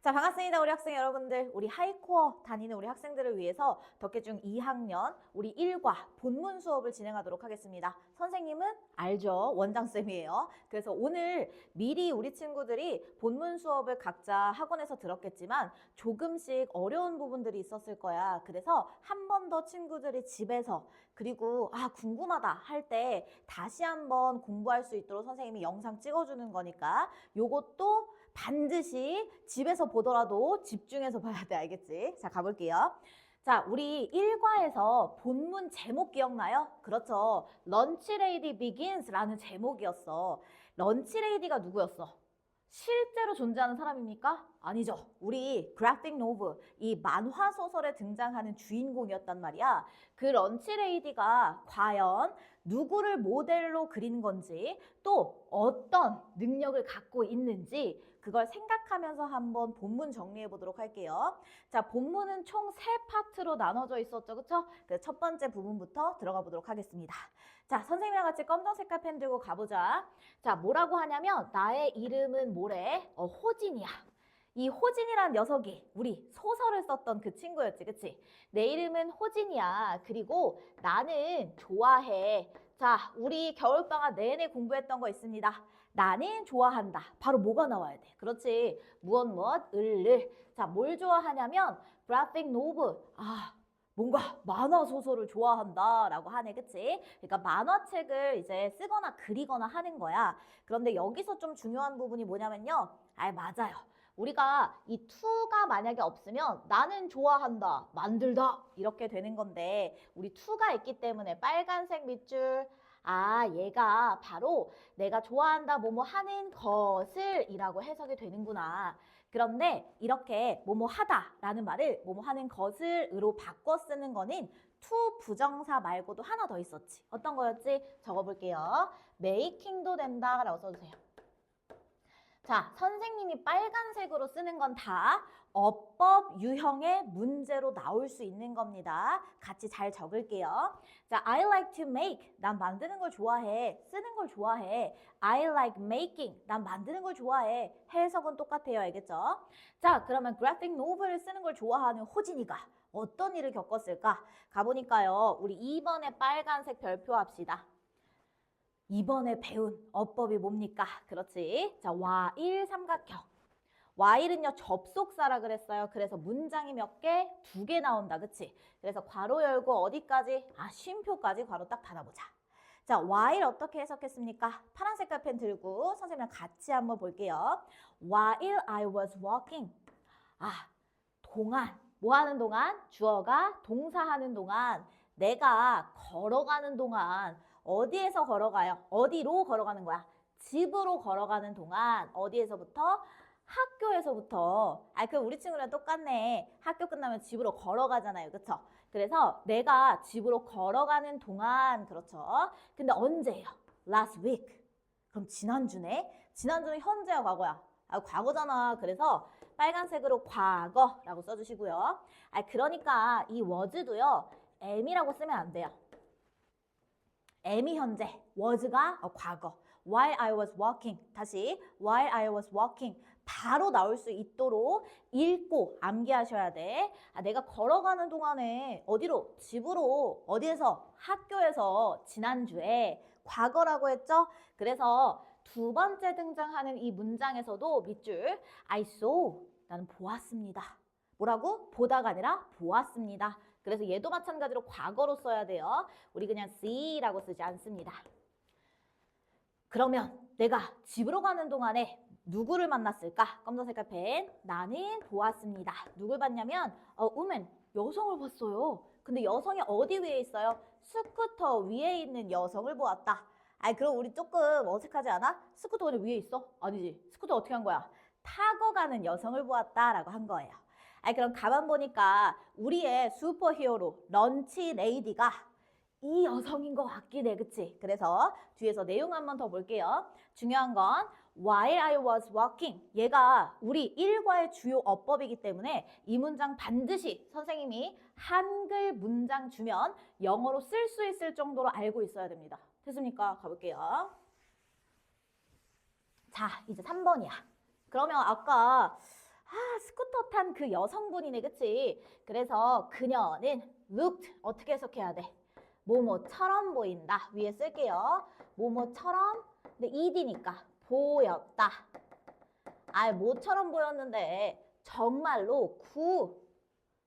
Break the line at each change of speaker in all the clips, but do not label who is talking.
자, 반갑습니다. 우리 학생 여러분들. 우리 하이코어 다니는 우리 학생들을 위해서 덕계중 2학년 우리 1과 본문 수업을 진행하도록 하겠습니다. 선생님은 알죠? 원장쌤이에요. 그래서 오늘 미리 우리 친구들이 본문 수업을 각자 학원에서 들었겠지만 조금씩 어려운 부분들이 있었을 거야. 그래서 한 번 더 친구들이 집에서 그리고 궁금하다 할 때 다시 한번 공부할 수 있도록 선생님이 영상 찍어주는 거니까 요것도 반드시 집에서 보더라도 집중해서 봐야 돼. 알겠지? 자, 가볼게요. 자, 우리 1과에서 본문 제목 기억나요? 그렇죠. 런치 레이디 비긴스라는 제목이었어. 런치 레이디가 누구였어? 실제로 존재하는 사람입니까? 아니죠. 우리 그래픽 노블, 이 만화 소설에 등장하는 주인공이었단 말이야. 그 런치 레이디가 과연 누구를 모델로 그린 건지 또 어떤 능력을 갖고 있는지 그걸 생각하면서 한번 본문 정리해 보도록 할게요. 자, 본문은 총 3파트로 나눠져 있었죠. 그쵸? 그래서 첫 번째 부분부터 들어가 보도록 하겠습니다. 자, 선생님이랑 같이 검정 색깔 펜 들고 가보자. 자, 뭐라고 하냐면 나의 이름은 뭐래? 호진이야. 이 호진이란 녀석이 우리 소설을 썼던 그 친구였지, 그치? 내 이름은 호진이야. 그리고 나는 좋아해. 자, 우리 겨울방학 내내 공부했던 거 있습니다. 나는 좋아한다. 바로 뭐가 나와야 돼? 그렇지. 무엇, 을. 자, 뭘 좋아하냐면 graphic novel. 뭔가 만화 소설을 좋아한다 라고 하네, 그치? 그러니까 만화책을 이제 쓰거나 그리거나 하는 거야. 그런데 여기서 좀 중요한 부분이 뭐냐면요. 맞아요. 우리가 이 to가 만약에 없으면 나는 좋아한다, 만들다 이렇게 되는 건데 우리 to가 있기 때문에 빨간색 밑줄 얘가 바로 내가 좋아한다 뭐뭐 하는 것을 이라고 해석이 되는구나. 그런데 이렇게 뭐뭐 하다 라는 말을 뭐뭐 하는 것을 으로 바꿔 쓰는 거는 to 부정사 말고도 하나 더 있었지. 어떤 거였지? 적어볼게요. making도 된다 라고 써주세요. 자, 선생님이 빨간색으로 쓰는 건 다 어법 유형의 문제로 나올 수 있는 겁니다. 같이 잘 적을게요. 자, I like to make. 난 만드는 걸 좋아해. 쓰는 걸 좋아해. I like making. 난 만드는 걸 좋아해. 해석은 똑같아요. 알겠죠? 자, 그러면 graphic novel을 쓰는 걸 좋아하는 호진이가 어떤 일을 겪었을까? 가보니까요. 우리 2번에 빨간색 별표 합시다. 이번에 배운 어법이 뭡니까? 그렇지. 자, 와일 삼각형. 와일은요, 접속사라 그랬어요. 그래서 문장이 몇 개? 2개 나온다. 그치? 그래서 괄호 열고 어디까지? 쉼표까지 괄호 딱 닫아보자. 자, while 어떻게 해석했습니까? 파란 색깔 펜 들고 선생님이랑 같이 한번 볼게요. While I was walking. 동안. 뭐 하는 동안? 주어가 동사하는 동안. 내가 걸어가는 동안. 어디에서 걸어가요? 어디로 걸어가는 거야? 집으로 걸어가는 동안 어디에서부터? 학교에서부터. 그럼 우리 친구랑 똑같네. 학교 끝나면 집으로 걸어가잖아요. 그쵸? 그래서 내가 집으로 걸어가는 동안 그렇죠. 근데 언제예요? Last week. 그럼 지난주네. 지난주는 현재야, 과거야? 과거잖아. 그래서 빨간색으로 과거라고 써주시고요. 그러니까 이 was도요. am이라고 쓰면 안 돼요. am이 현재, was가 과거. While I was walking. 다시 while I was walking. 바로 나올 수 있도록 읽고 암기하셔야 돼. 내가 걸어가는 동안에 어디로? 집으로. 어디에서? 학교에서 지난주에 과거라고 했죠? 그래서 두 번째 등장하는 이 문장에서도 밑줄 I saw. 나는 보았습니다. 뭐라고? 보다가 아니라 보았습니다. 그래서 얘도 마찬가지로 과거로 써야 돼요. 우리 그냥 see라고 쓰지 않습니다. 그러면 내가 집으로 가는 동안에 누구를 만났을까? 검정 색깔 펜. 나는 보았습니다. 누굴 봤냐면 woman, 여성을 봤어요. 근데 여성이 어디 위에 있어요? 스쿠터 위에 있는 여성을 보았다. 그럼 우리 조금 어색하지 않아? 스쿠터가 위에 있어? 아니지. 스쿠터 어떻게 한 거야? 타고 가는 여성을 보았다라고 한 거예요. 그럼 가만 보니까 우리의 슈퍼히어로 런치 레이디가 이 여성인 것 같긴 해, 그치? 그래서 뒤에서 내용 한번 더 볼게요. 중요한 건 while I was walking. 얘가 우리 1과의 주요 어법이기 때문에 이 문장 반드시 선생님이 한글 문장 주면 영어로 쓸 수 있을 정도로 알고 있어야 됩니다. 됐습니까? 가볼게요. 자, 이제 3번이야. 그러면 아까 스쿠터 탄 그 여성분이네, 그치? 그래서 그녀는 looked 어떻게 해석해야 돼? 뭐뭐처럼 보인다. 위에 쓸게요. 뭐뭐처럼, 근데 ed니까 보였다. 뭐처럼 보였는데 정말로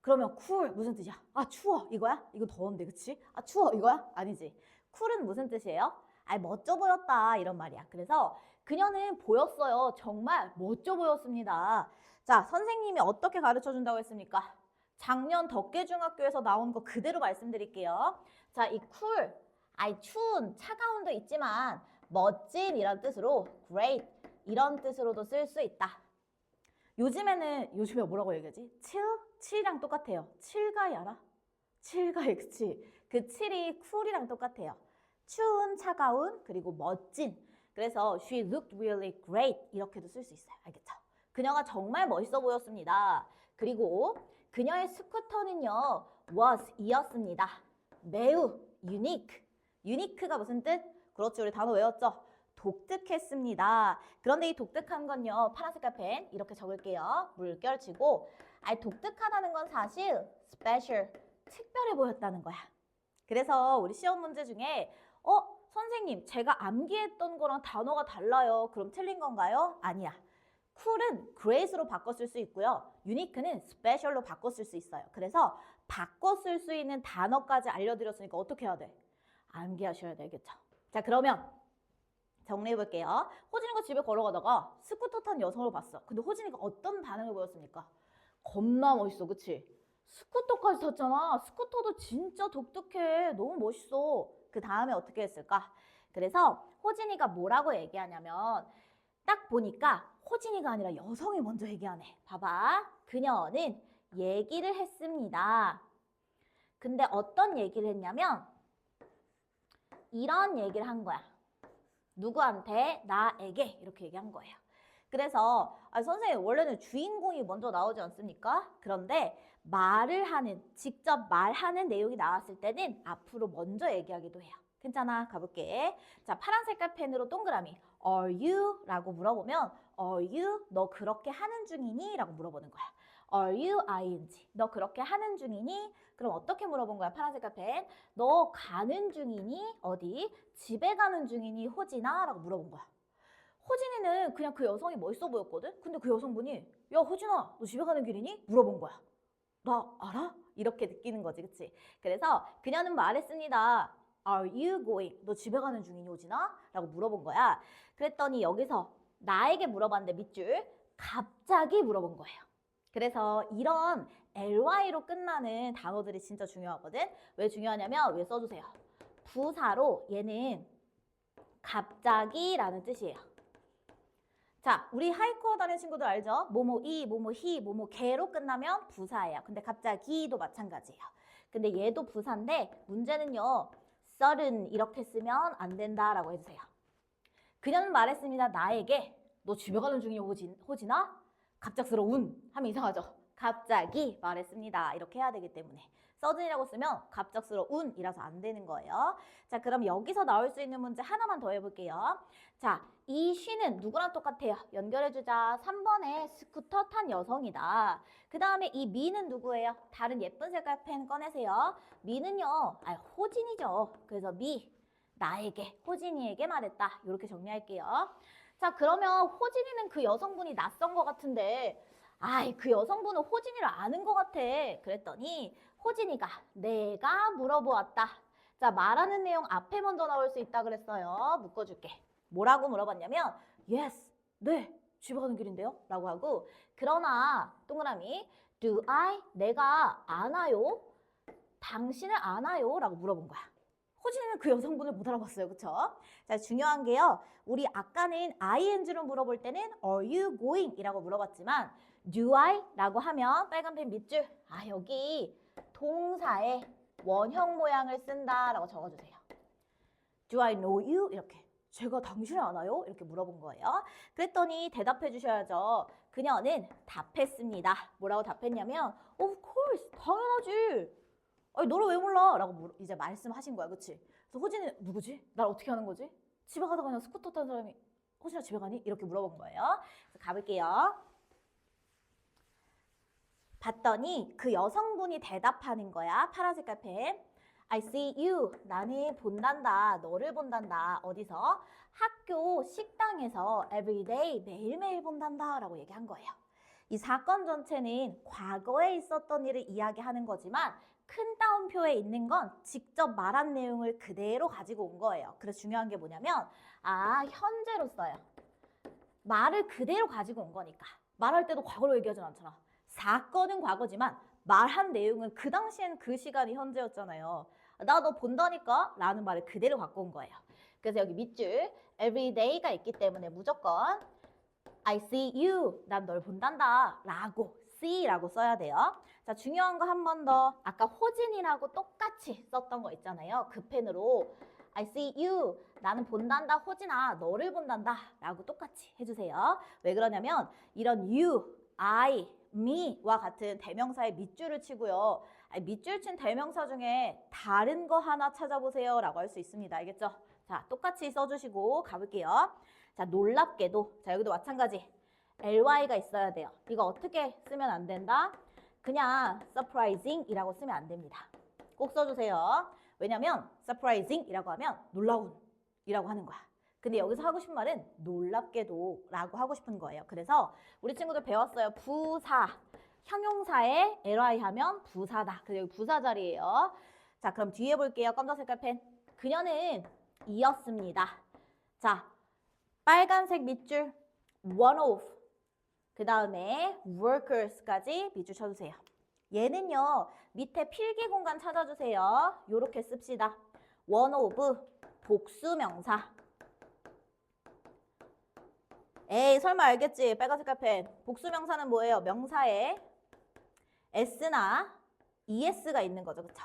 그러면 쿨 무슨 뜻이야? 추워 이거야? 이거 더운데 그치? 추워 이거야? 아니지. 쿨은 무슨 뜻이에요? 멋져 보였다 이런 말이야. 그래서 그녀는 보였어요. 정말 멋져 보였습니다. 자, 선생님이 어떻게 가르쳐 준다고 했습니까? 작년 덕계중학교에서 나온 거 그대로 말씀드릴게요. 자, 이 쿨, 추운, 차가운도 있지만 멋진 이런 뜻으로 great 이런 뜻으로도 쓸 수 있다. 요즘에 뭐라고 얘기하지? 칠이랑 똑같아요. 칠가이 알아? 칠가이, 그치? 그 칠이 쿨이랑 똑같아요. 추운, 차가운, 그리고 멋진. 그래서 she looked really great 이렇게도 쓸 수 있어요. 알겠죠? 그녀가 정말 멋있어 보였습니다. 그리고 그녀의 스쿠터는요, was 이었습니다. 매우 unique. unique가 무슨 뜻? 그렇지, 우리 단어 외웠죠? 독특했습니다. 그런데 이 독특한 건요, 파란 색깔 펜 이렇게 적을게요. 물결 치고, 독특하다는 건 사실 special, 특별해 보였다는 거야. 그래서 우리 시험 문제 중에 선생님 제가 암기했던 거랑 단어가 달라요. 그럼 틀린 건가요? 아니야. 쿨은 great으로 바꿔 쓸 수 있고요. unique는 special로 바꿔 쓸 수 있어요. 그래서 바꿔 쓸 수 있는 단어까지 알려드렸으니까 어떻게 해야 돼? 암기하셔야 되겠죠. 자, 그러면 정리해 볼게요. 호진이가 집에 걸어가다가 스쿠터 탄 여성을 봤어. 근데 호진이가 어떤 반응을 보였습니까? 겁나 멋있어, 그치? 스쿠터까지 탔잖아. 스쿠터도 진짜 독특해. 너무 멋있어. 그 다음에 어떻게 했을까? 그래서 호진이가 뭐라고 얘기하냐면 딱 보니까 호진이가 아니라 여성이 먼저 얘기하네. 봐봐. 그녀는 얘기를 했습니다. 근데 어떤 얘기를 했냐면 이런 얘기를 한 거야. 누구한테? 나에게 이렇게 얘기한 거예요. 그래서 선생님 원래는 주인공이 먼저 나오지 않습니까? 그런데 직접 말하는 내용이 나왔을 때는 앞으로 먼저 얘기하기도 해요. 괜찮아, 가볼게. 자, 파란 색깔 펜으로 동그라미 Are you? 라고 물어보면 Are you? 너 그렇게 하는 중이니? 라고 물어보는 거야. Are you ing? 너 그렇게 하는 중이니? 그럼 어떻게 물어본 거야? 파란 색깔 펜. 너 가는 중이니? 어디? 집에 가는 중이니? 호진아? 라고 물어본 거야. 호진이는 그냥 그 여성이 멋있어 보였거든? 근데 그 여성분이 야, 호진아, 너 집에 가는 길이니? 물어본 거야. 나 알아? 이렇게 느끼는 거지, 그치? 그래서 그녀는 말했습니다. Are you going? 너 집에 가는 중이니, 호진아? 라고 물어본 거야. 그랬더니 여기서 나에게 물어봤는데 밑줄 갑자기 물어본 거예요. 그래서 이런 ly로 끝나는 단어들이 진짜 중요하거든. 왜 중요하냐면 왜 써주세요. 부사로 얘는 갑자기라는 뜻이에요. 자, 우리 하이코어 다니는 친구들 알죠? 뭐뭐이, 뭐뭐히, 뭐뭐개로 끝나면 부사예요. 근데 갑자기도 마찬가지예요. 근데 얘도 부사인데 문제는요. sudden 이렇게 쓰면 안 된다라고 해주세요. 그녀는 말했습니다. 나에게 너 집에 가는 중이야, 호진아? 갑작스러운 하면 이상하죠? 갑자기 말했습니다. 이렇게 해야 되기 때문에 sudden이라고 쓰면 갑작스러운이라서 안 되는 거예요. 자, 그럼 여기서 나올 수 있는 문제 하나만 더 해볼게요. 자, 이 she는 누구랑 똑같아요? 연결해주자. 3번에 스쿠터 탄 여성이다. 그 다음에 이 me는 누구예요? 다른 예쁜 색깔 펜 꺼내세요. me는요, 호진이죠. 그래서 me, 나에게, 호진이에게 말했다. 이렇게 정리할게요. 자, 그러면 호진이는 그 여성분이 낯선 것 같은데 그 여성분은 호진이를 아는 것 같아. 그랬더니 호진이가 내가 물어보았다. 자, 말하는 내용 앞에 먼저 나올 수 있다 그랬어요. 묶어줄게. 뭐라고 물어봤냐면 yes, 네, 집에 가는 길인데요? 라고 하고 그러나 동그라미 do I? 내가 아나요? 당신을 아나요? 라고 물어본 거야. 호진이는 그 여성분을 못 알아봤어요. 그쵸? 자, 중요한 게요. 우리 아까는 ing로 물어볼 때는 are you going? 이라고 물어봤지만 do I? 라고 하면 빨간펜 밑줄 여기 동사의 원형 모양을 쓴다 라고 적어주세요. Do I know you? 이렇게 제가 당신을 아나요? 이렇게 물어본 거예요. 그랬더니 대답해 주셔야죠. 그녀는 답했습니다. 뭐라고 답했냐면 Of course, 당연하지. 너를 왜 몰라? 라고 이제 말씀하신 거야. 그치? 그래서 호진이는 누구지? 날 어떻게 하는 거지? 집에 가다가 그냥 스쿠터 탄 사람이 호진아 집에 가니? 이렇게 물어본 거예요. 그래서 가볼게요. 봤더니 그 여성분이 대답하는 거야. 파란 색깔 펜. I see you. 나는 본단다. 너를 본단다. 어디서? 학교 식당에서 every day. 매일매일 본단다. 라고 얘기한 거예요. 이 사건 전체는 과거에 있었던 일을 이야기하는 거지만 큰 따옴표에 있는 건 직접 말한 내용을 그대로 가지고 온 거예요. 그래서 중요한 게 뭐냐면 현재로 써요. 말을 그대로 가지고 온 거니까. 말할 때도 과거로 얘기하진 않잖아. 사건은 과거지만 말한 내용은 그 당시엔 그 시간이 현재였잖아요. 나 너 본다니까 라는 말을 그대로 갖고 온 거예요. 그래서 여기 밑줄 every day가 있기 때문에 무조건 I see you. 난 널 본단다. 라고 see라고 써야 돼요. 자, 중요한 거 한 번 더. 아까 호진이라고 똑같이 썼던 거 있잖아요. 그 펜으로 I see you. 나는 본단다. 호진아. 너를 본단다. 라고 똑같이 해주세요. 왜 그러냐면 이런 you, I, me와 같은 대명사의 밑줄을 치고요. 밑줄 친 대명사 중에 다른 거 하나 찾아보세요. 라고 할 수 있습니다. 알겠죠? 자, 똑같이 써주시고 가볼게요. 자, 놀랍게도. 자, 여기도 마찬가지. ly가 있어야 돼요. 이거 어떻게 쓰면 안 된다? 그냥 surprising 이라고 쓰면 안 됩니다. 꼭 써주세요. 왜냐면 surprising 이라고 하면 놀라운 이라고 하는 거야. 근데 여기서 하고 싶은 말은 놀랍게도 라고 하고 싶은 거예요. 그래서 우리 친구들 배웠어요. 부사. 형용사에 ly 하면 부사다. 그래서 여기 부사 자리예요. 자, 그럼 뒤에 볼게요. 검정 색깔 펜. 그녀는 이었습니다. 자, 빨간색 밑줄 one of. 그 다음에 workers까지 밑줄 쳐주세요. 얘는요. 밑에 필기 공간 찾아주세요. 요렇게 씁시다. one of 복수명사. 에이 설마 알겠지? 빨간 색깔 펜. 복수명사는 뭐예요? 명사에 s나 es가 있는 거죠. 그쵸?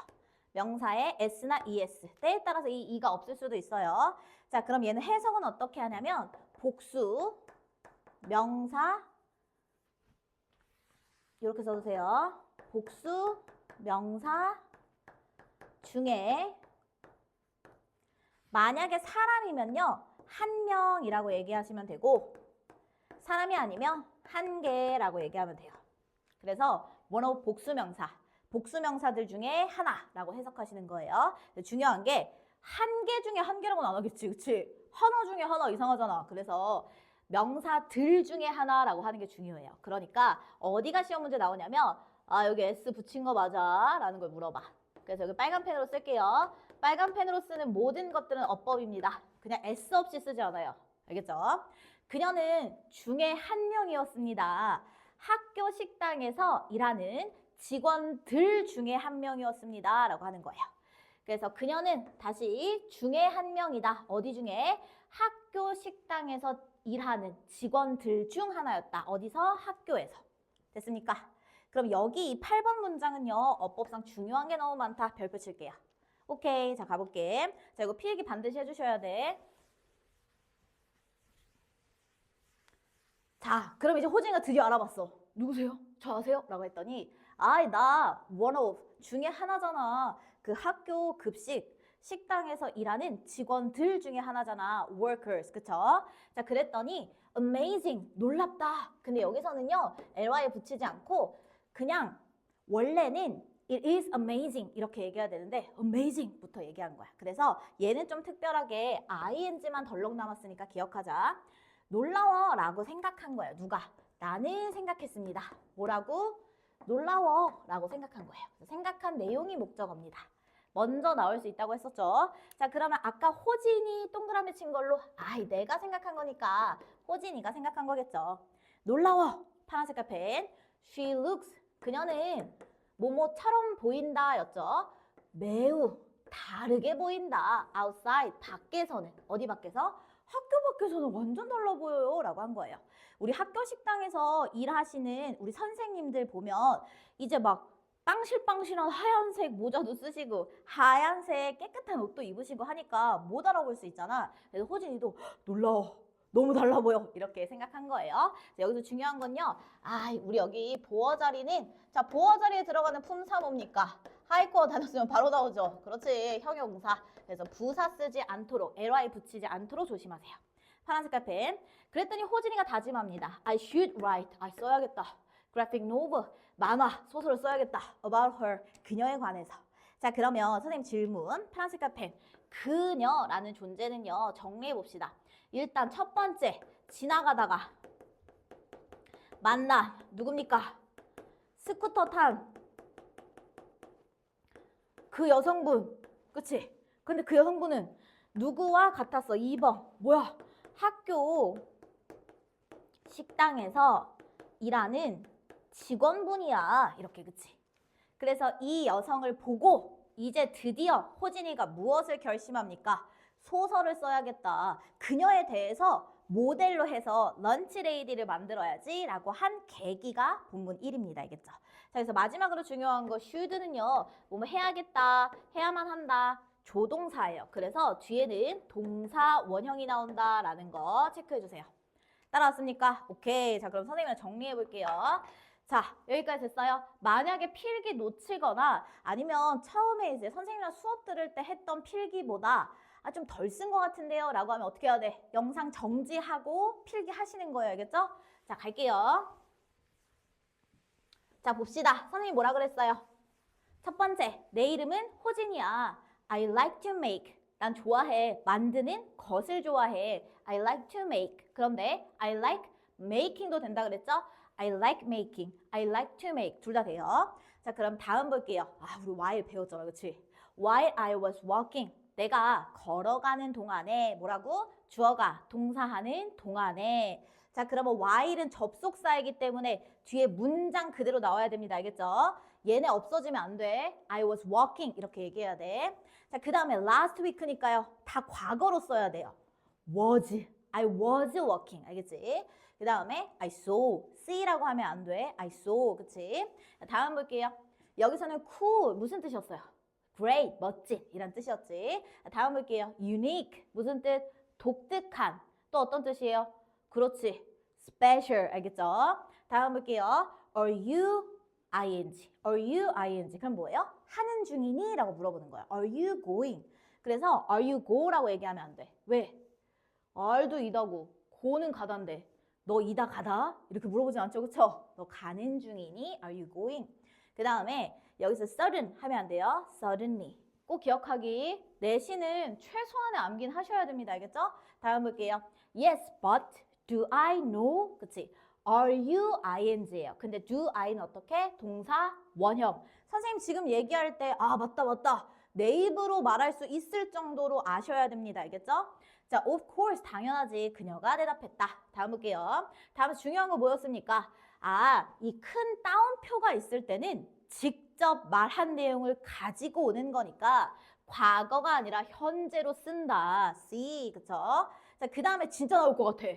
명사에 s나 es. 때에 따라서 이 e가 없을 수도 있어요. 자, 그럼 얘는 해석은 어떻게 하냐면 복수 명사 이렇게 써주세요. 복수 명사 중에 만약에 사람이면요. 한 명이라고 얘기하시면 되고 사람이 아니면 한 개라고 얘기하면 돼요. 그래서 one of 복수명사, 복수명사들 중에 하나라고 해석하시는 거예요. 중요한 게 한 개 중에 한 개라고는 안 하겠지, 그치? 하나 중에 하나 이상하잖아. 그래서 명사들 중에 하나라고 하는 게 중요해요. 그러니까 어디가 시험 문제 나오냐면 여기 S 붙인 거 맞아? 라는 걸 물어봐. 그래서 여기 빨간 펜으로 쓸게요. 빨간 펜으로 쓰는 모든 것들은 어법입니다. 그냥 S 없이 쓰지 않아요. 알겠죠? 그녀는 중에 한 명이었습니다. 학교 식당에서 일하는 직원들 중에 한 명이었습니다. 라고 하는 거예요. 그래서 그녀는 다시 중에 한 명이다. 어디 중에? 학교 식당에서 일하는 직원들 중 하나였다. 어디서? 학교에서. 됐습니까? 그럼 여기 이 8번 문장은요. 어법상 중요한 게 너무 많다. 별표 칠게요. 오케이. 자, 가볼게. 자, 이거 필기 반드시 해주셔야 돼. 자, 그럼 이제 호진이가 드디어 알아봤어. 누구세요? 저 아세요? 라고 했더니 나 one of 중에 하나잖아. 그 학교 급식 식당에서 일하는 직원들 중에 하나잖아. workers. 그쵸? 자, 그랬더니 amazing. 놀랍다. 근데 여기서는요. ly 붙이지 않고 그냥 원래는 it is amazing 이렇게 얘기해야 되는데 amazing부터 얘기한 거야. 그래서 얘는 좀 특별하게 ing만 덜렁 남았으니까 기억하자. 놀라워 라고 생각한 거예요. 누가? 나는 생각했습니다. 뭐라고? 놀라워 라고 생각한 거예요. 생각한 내용이 목적어입니다. 먼저 나올 수 있다고 했었죠. 자, 그러면 아까 호진이 동그라미 친 걸로 내가 생각한 거니까 호진이가 생각한 거겠죠. 놀라워. 파란 색깔 펜. She looks. 그녀는 뭐뭐처럼 보인다 였죠. 매우 다르게 보인다. outside. 밖에서는. 어디 밖에서? 학교 밖에서는 완전 달라 보여요 라고 한 거예요. 우리 학교 식당에서 일하시는 우리 선생님들 보면 이제 막 빵실빵실한 하얀색 모자도 쓰시고 하얀색 깨끗한 옷도 입으시고 하니까 못 알아볼 수 있잖아. 그래서 호진이도 놀라워. 너무 달라 보여. 이렇게 생각한 거예요. 자, 여기서 중요한 건요. 우리 여기 보어 자리는 자, 보어 자리에 들어가는 품사 뭡니까? 하이코어 단어 쓰면 바로 나오죠. 그렇지. 형용사. 그래서 부사 쓰지 않도록 ly 붙이지 않도록 조심하세요. 파란 색깔 펜. 그랬더니 호진이가 다짐합니다. I should write. 써야겠다. graphic novel, 만화, 소설을 써야겠다. about her, 그녀에 관해서. 자, 그러면 선생님 질문, 파란색깔 펜. 그녀라는 존재는요, 정리해 봅시다. 일단 첫 번째, 지나가다가 만난, 누굽니까? 스쿠터 탄 그 여성분, 그치? 근데 그 여성분은 누구와 같았어? 2번, 뭐야? 학교 식당에서 일하는 직원분이야. 이렇게, 그치? 그래서 이 여성을 보고 이제 드디어 호진이가 무엇을 결심합니까? 소설을 써야겠다. 그녀에 대해서 모델로 해서 런치레이디를 만들어야지 라고 한 계기가 본문 1입니다. 알겠죠? 자, 그래서 마지막으로 중요한 거 should는요. 뭐 해야겠다, 해야만 한다, 조동사예요. 그래서 뒤에는 동사 원형이 나온다라는 거 체크해 주세요. 따라왔습니까? 오케이. 자, 그럼 선생님이랑 정리해 볼게요. 자, 여기까지 됐어요. 만약에 필기 놓치거나 아니면 처음에 이제 선생님이랑 수업 들을 때 했던 필기보다 좀 덜 쓴 것 같은데요 라고 하면 어떻게 해야 돼? 영상 정지하고 필기 하시는 거예요. 알겠죠? 자, 갈게요. 자, 봅시다. 선생님이 뭐라 그랬어요? 첫 번째, 내 이름은 호진이야. I like to make. 난 좋아해. 만드는 것을 좋아해. I like to make. 그런데 I like making도 된다 그랬죠? I like making. I like to make. 둘 다 돼요. 자, 그럼 다음 볼게요. 우리 while 배웠잖아. 그치? While I was walking. 내가 걸어가는 동안에 뭐라고? 주어가 동사하는 동안에. 자, 그러면 while은 접속사이기 때문에 뒤에 문장 그대로 나와야 됩니다. 알겠죠? 얘네 없어지면 안 돼. I was walking 이렇게 얘기해야 돼. 자, 그 다음에 last week니까요. 다 과거로 써야 돼요. was. I was walking. 알겠지? 그 다음에 I saw. see라고 하면 안 돼. I saw. 그치? 자, 다음 볼게요. 여기서는 cool. 무슨 뜻이었어요? great. 멋진. 이란 뜻이었지. 자, 다음 볼게요. unique. 무슨 뜻? 독특한. 또 어떤 뜻이에요? 그렇지. special. 알겠죠? 다음 볼게요. Are you ing? Are you ing? 그럼 뭐예요? 하는 중이니? 라고 물어보는 거야. Are you going? 그래서 are you go라고 얘기하면 안 돼. 왜? are도 이다고 go는 가다인데 너 이다 가다? 이렇게 물어보지 않죠? 그쵸? 너 가는 중이니? Are you going? 그 다음에 여기서 sudden 하면 안 돼요. suddenly. 꼭 기억하기. 내신은 최소한의 암긴 하셔야 됩니다. 알겠죠? 다음 볼게요. Yes, but do I know? 그치? Are you ing예요. 근데 do I는 어떻게? 동사 원형. 선생님 지금 얘기할 때 맞다. 내 입으로 말할 수 있을 정도로 아셔야 됩니다. 알겠죠? 자, of course 당연하지. 그녀가 대답했다. 다음 볼게요. 다음 중요한 거 뭐였습니까? 이 큰 따옴표가 있을 때는 직접 말한 내용을 가지고 오는 거니까 과거가 아니라 현재로 쓴다. See, 그쵸? 자, 그 다음에 진짜 나올 것 같아.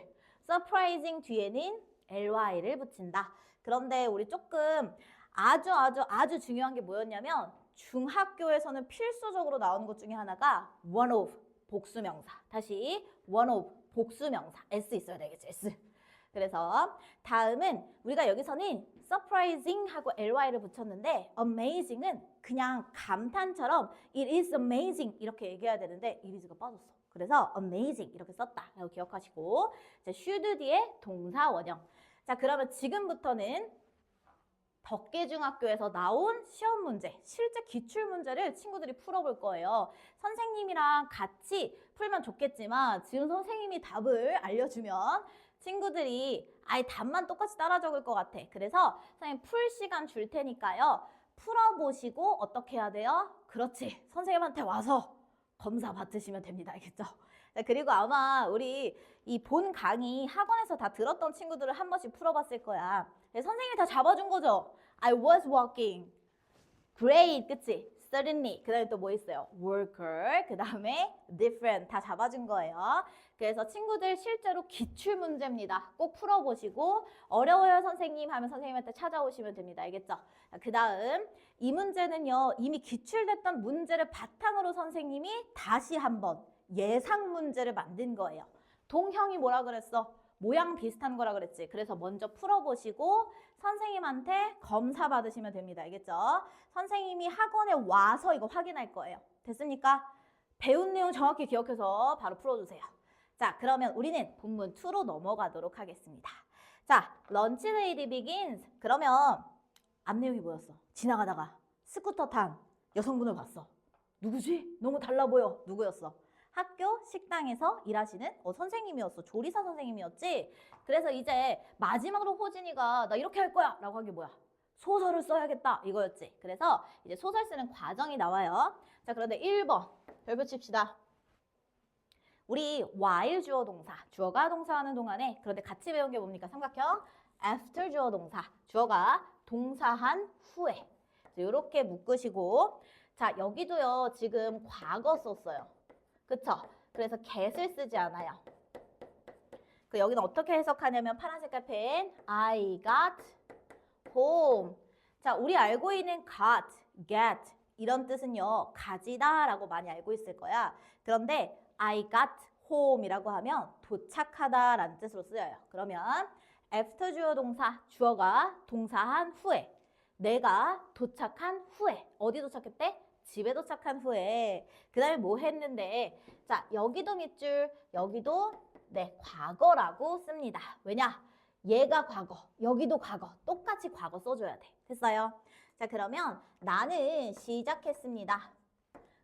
surprising 뒤에는 ly를 붙인다. 그런데 우리 조금 아주 중요한 게 뭐였냐면 중학교에서는 필수적으로 나오는 것 중에 하나가 one of 복수명사. 다시 one of 복수명사. S 있어야 되겠지. S. 그래서 다음은 우리가 여기서는 surprising 하고 ly를 붙였는데 amazing은 그냥 감탄처럼 it is amazing 이렇게 얘기해야 되는데 it is가 빠졌어. 그래서 amazing 이렇게 썼다 라고 기억하시고 자, should 뒤에 동사 원형. 자, 그러면 지금부터는 덕계중학교에서 나온 시험 문제, 실제 기출문제를 친구들이 풀어볼 거예요. 선생님이랑 같이 풀면 좋겠지만 지금 선생님이 답을 알려주면 친구들이 답만 똑같이 따라 적을 것 같아. 그래서 선생님 풀 시간 줄 테니까요. 풀어보시고 어떻게 해야 돼요? 그렇지. 선생님한테 와서 검사 받으시면 됩니다. 알겠죠? 그리고 아마 우리 이 본 강의 학원에서 다 들었던 친구들을 한 번씩 풀어봤을 거야. 선생님이 다 잡아준 거죠? I was walking. Great, 그치? Certainly. 그 다음에 또 뭐 있어요? Worker. 그 다음에 different. 다 잡아준 거예요. 그래서 친구들 실제로 기출문제입니다. 꼭 풀어보시고 어려워요 선생님 하면 선생님한테 찾아오시면 됩니다. 알겠죠? 그 다음 이 문제는요. 이미 기출됐던 문제를 바탕으로 선생님이 다시 한번 예상 문제를 만든 거예요. 동형이 뭐라 그랬어? 모양 비슷한 거라 그랬지. 그래서 먼저 풀어보시고 선생님한테 검사 받으시면 됩니다. 알겠죠? 선생님이 학원에 와서 이거 확인할 거예요. 됐습니까? 배운 내용 정확히 기억해서 바로 풀어주세요. 자, 그러면 우리는 본문 2로 넘어가도록 하겠습니다. 자, lunch lady begins. 그러면 앞 내용이 뭐였어? 지나가다가 스쿠터 탄 여성분을 봤어. 누구지? 너무 달라 보여. 누구였어? 학교 식당에서 일하시는 선생님이었어. 조리사 선생님이었지. 그래서 이제 마지막으로 호진이가 나 이렇게 할 거야 라고 한 게 뭐야? 소설을 써야겠다 이거였지. 그래서 이제 소설 쓰는 과정이 나와요. 자, 그런데 1번 별표 칩시다. 우리 while 주어 동사, 주어가 동사하는 동안에 그런데 같이 배운 게 뭡니까? 삼각형 after 주어 동사, 주어가 동사한 후에 이렇게 묶으시고, 자, 여기도요 지금 과거 썼어요. 그쵸? 그래서 get을 쓰지 않아요. 그 여기는 어떻게 해석하냐면 파란 색깔 펜 I got home. 자, 우리 알고 있는 got, get 이런 뜻은요 가지다 라고 많이 알고 있을 거야. 그런데 I got home이라고 하면 도착하다 라는 뜻으로 쓰여요. 그러면 after 주어 동사, 주어가 동사한 후에, 내가 도착한 후에, 어디 도착했대? 집에 도착한 후에. 그 다음에 뭐 했는데, 자, 여기도 밑줄, 여기도 네, 과거라고 씁니다. 왜냐? 얘가 과거, 여기도 과거, 똑같이 과거 써줘야 돼. 됐어요? 자, 그러면 나는 시작했습니다.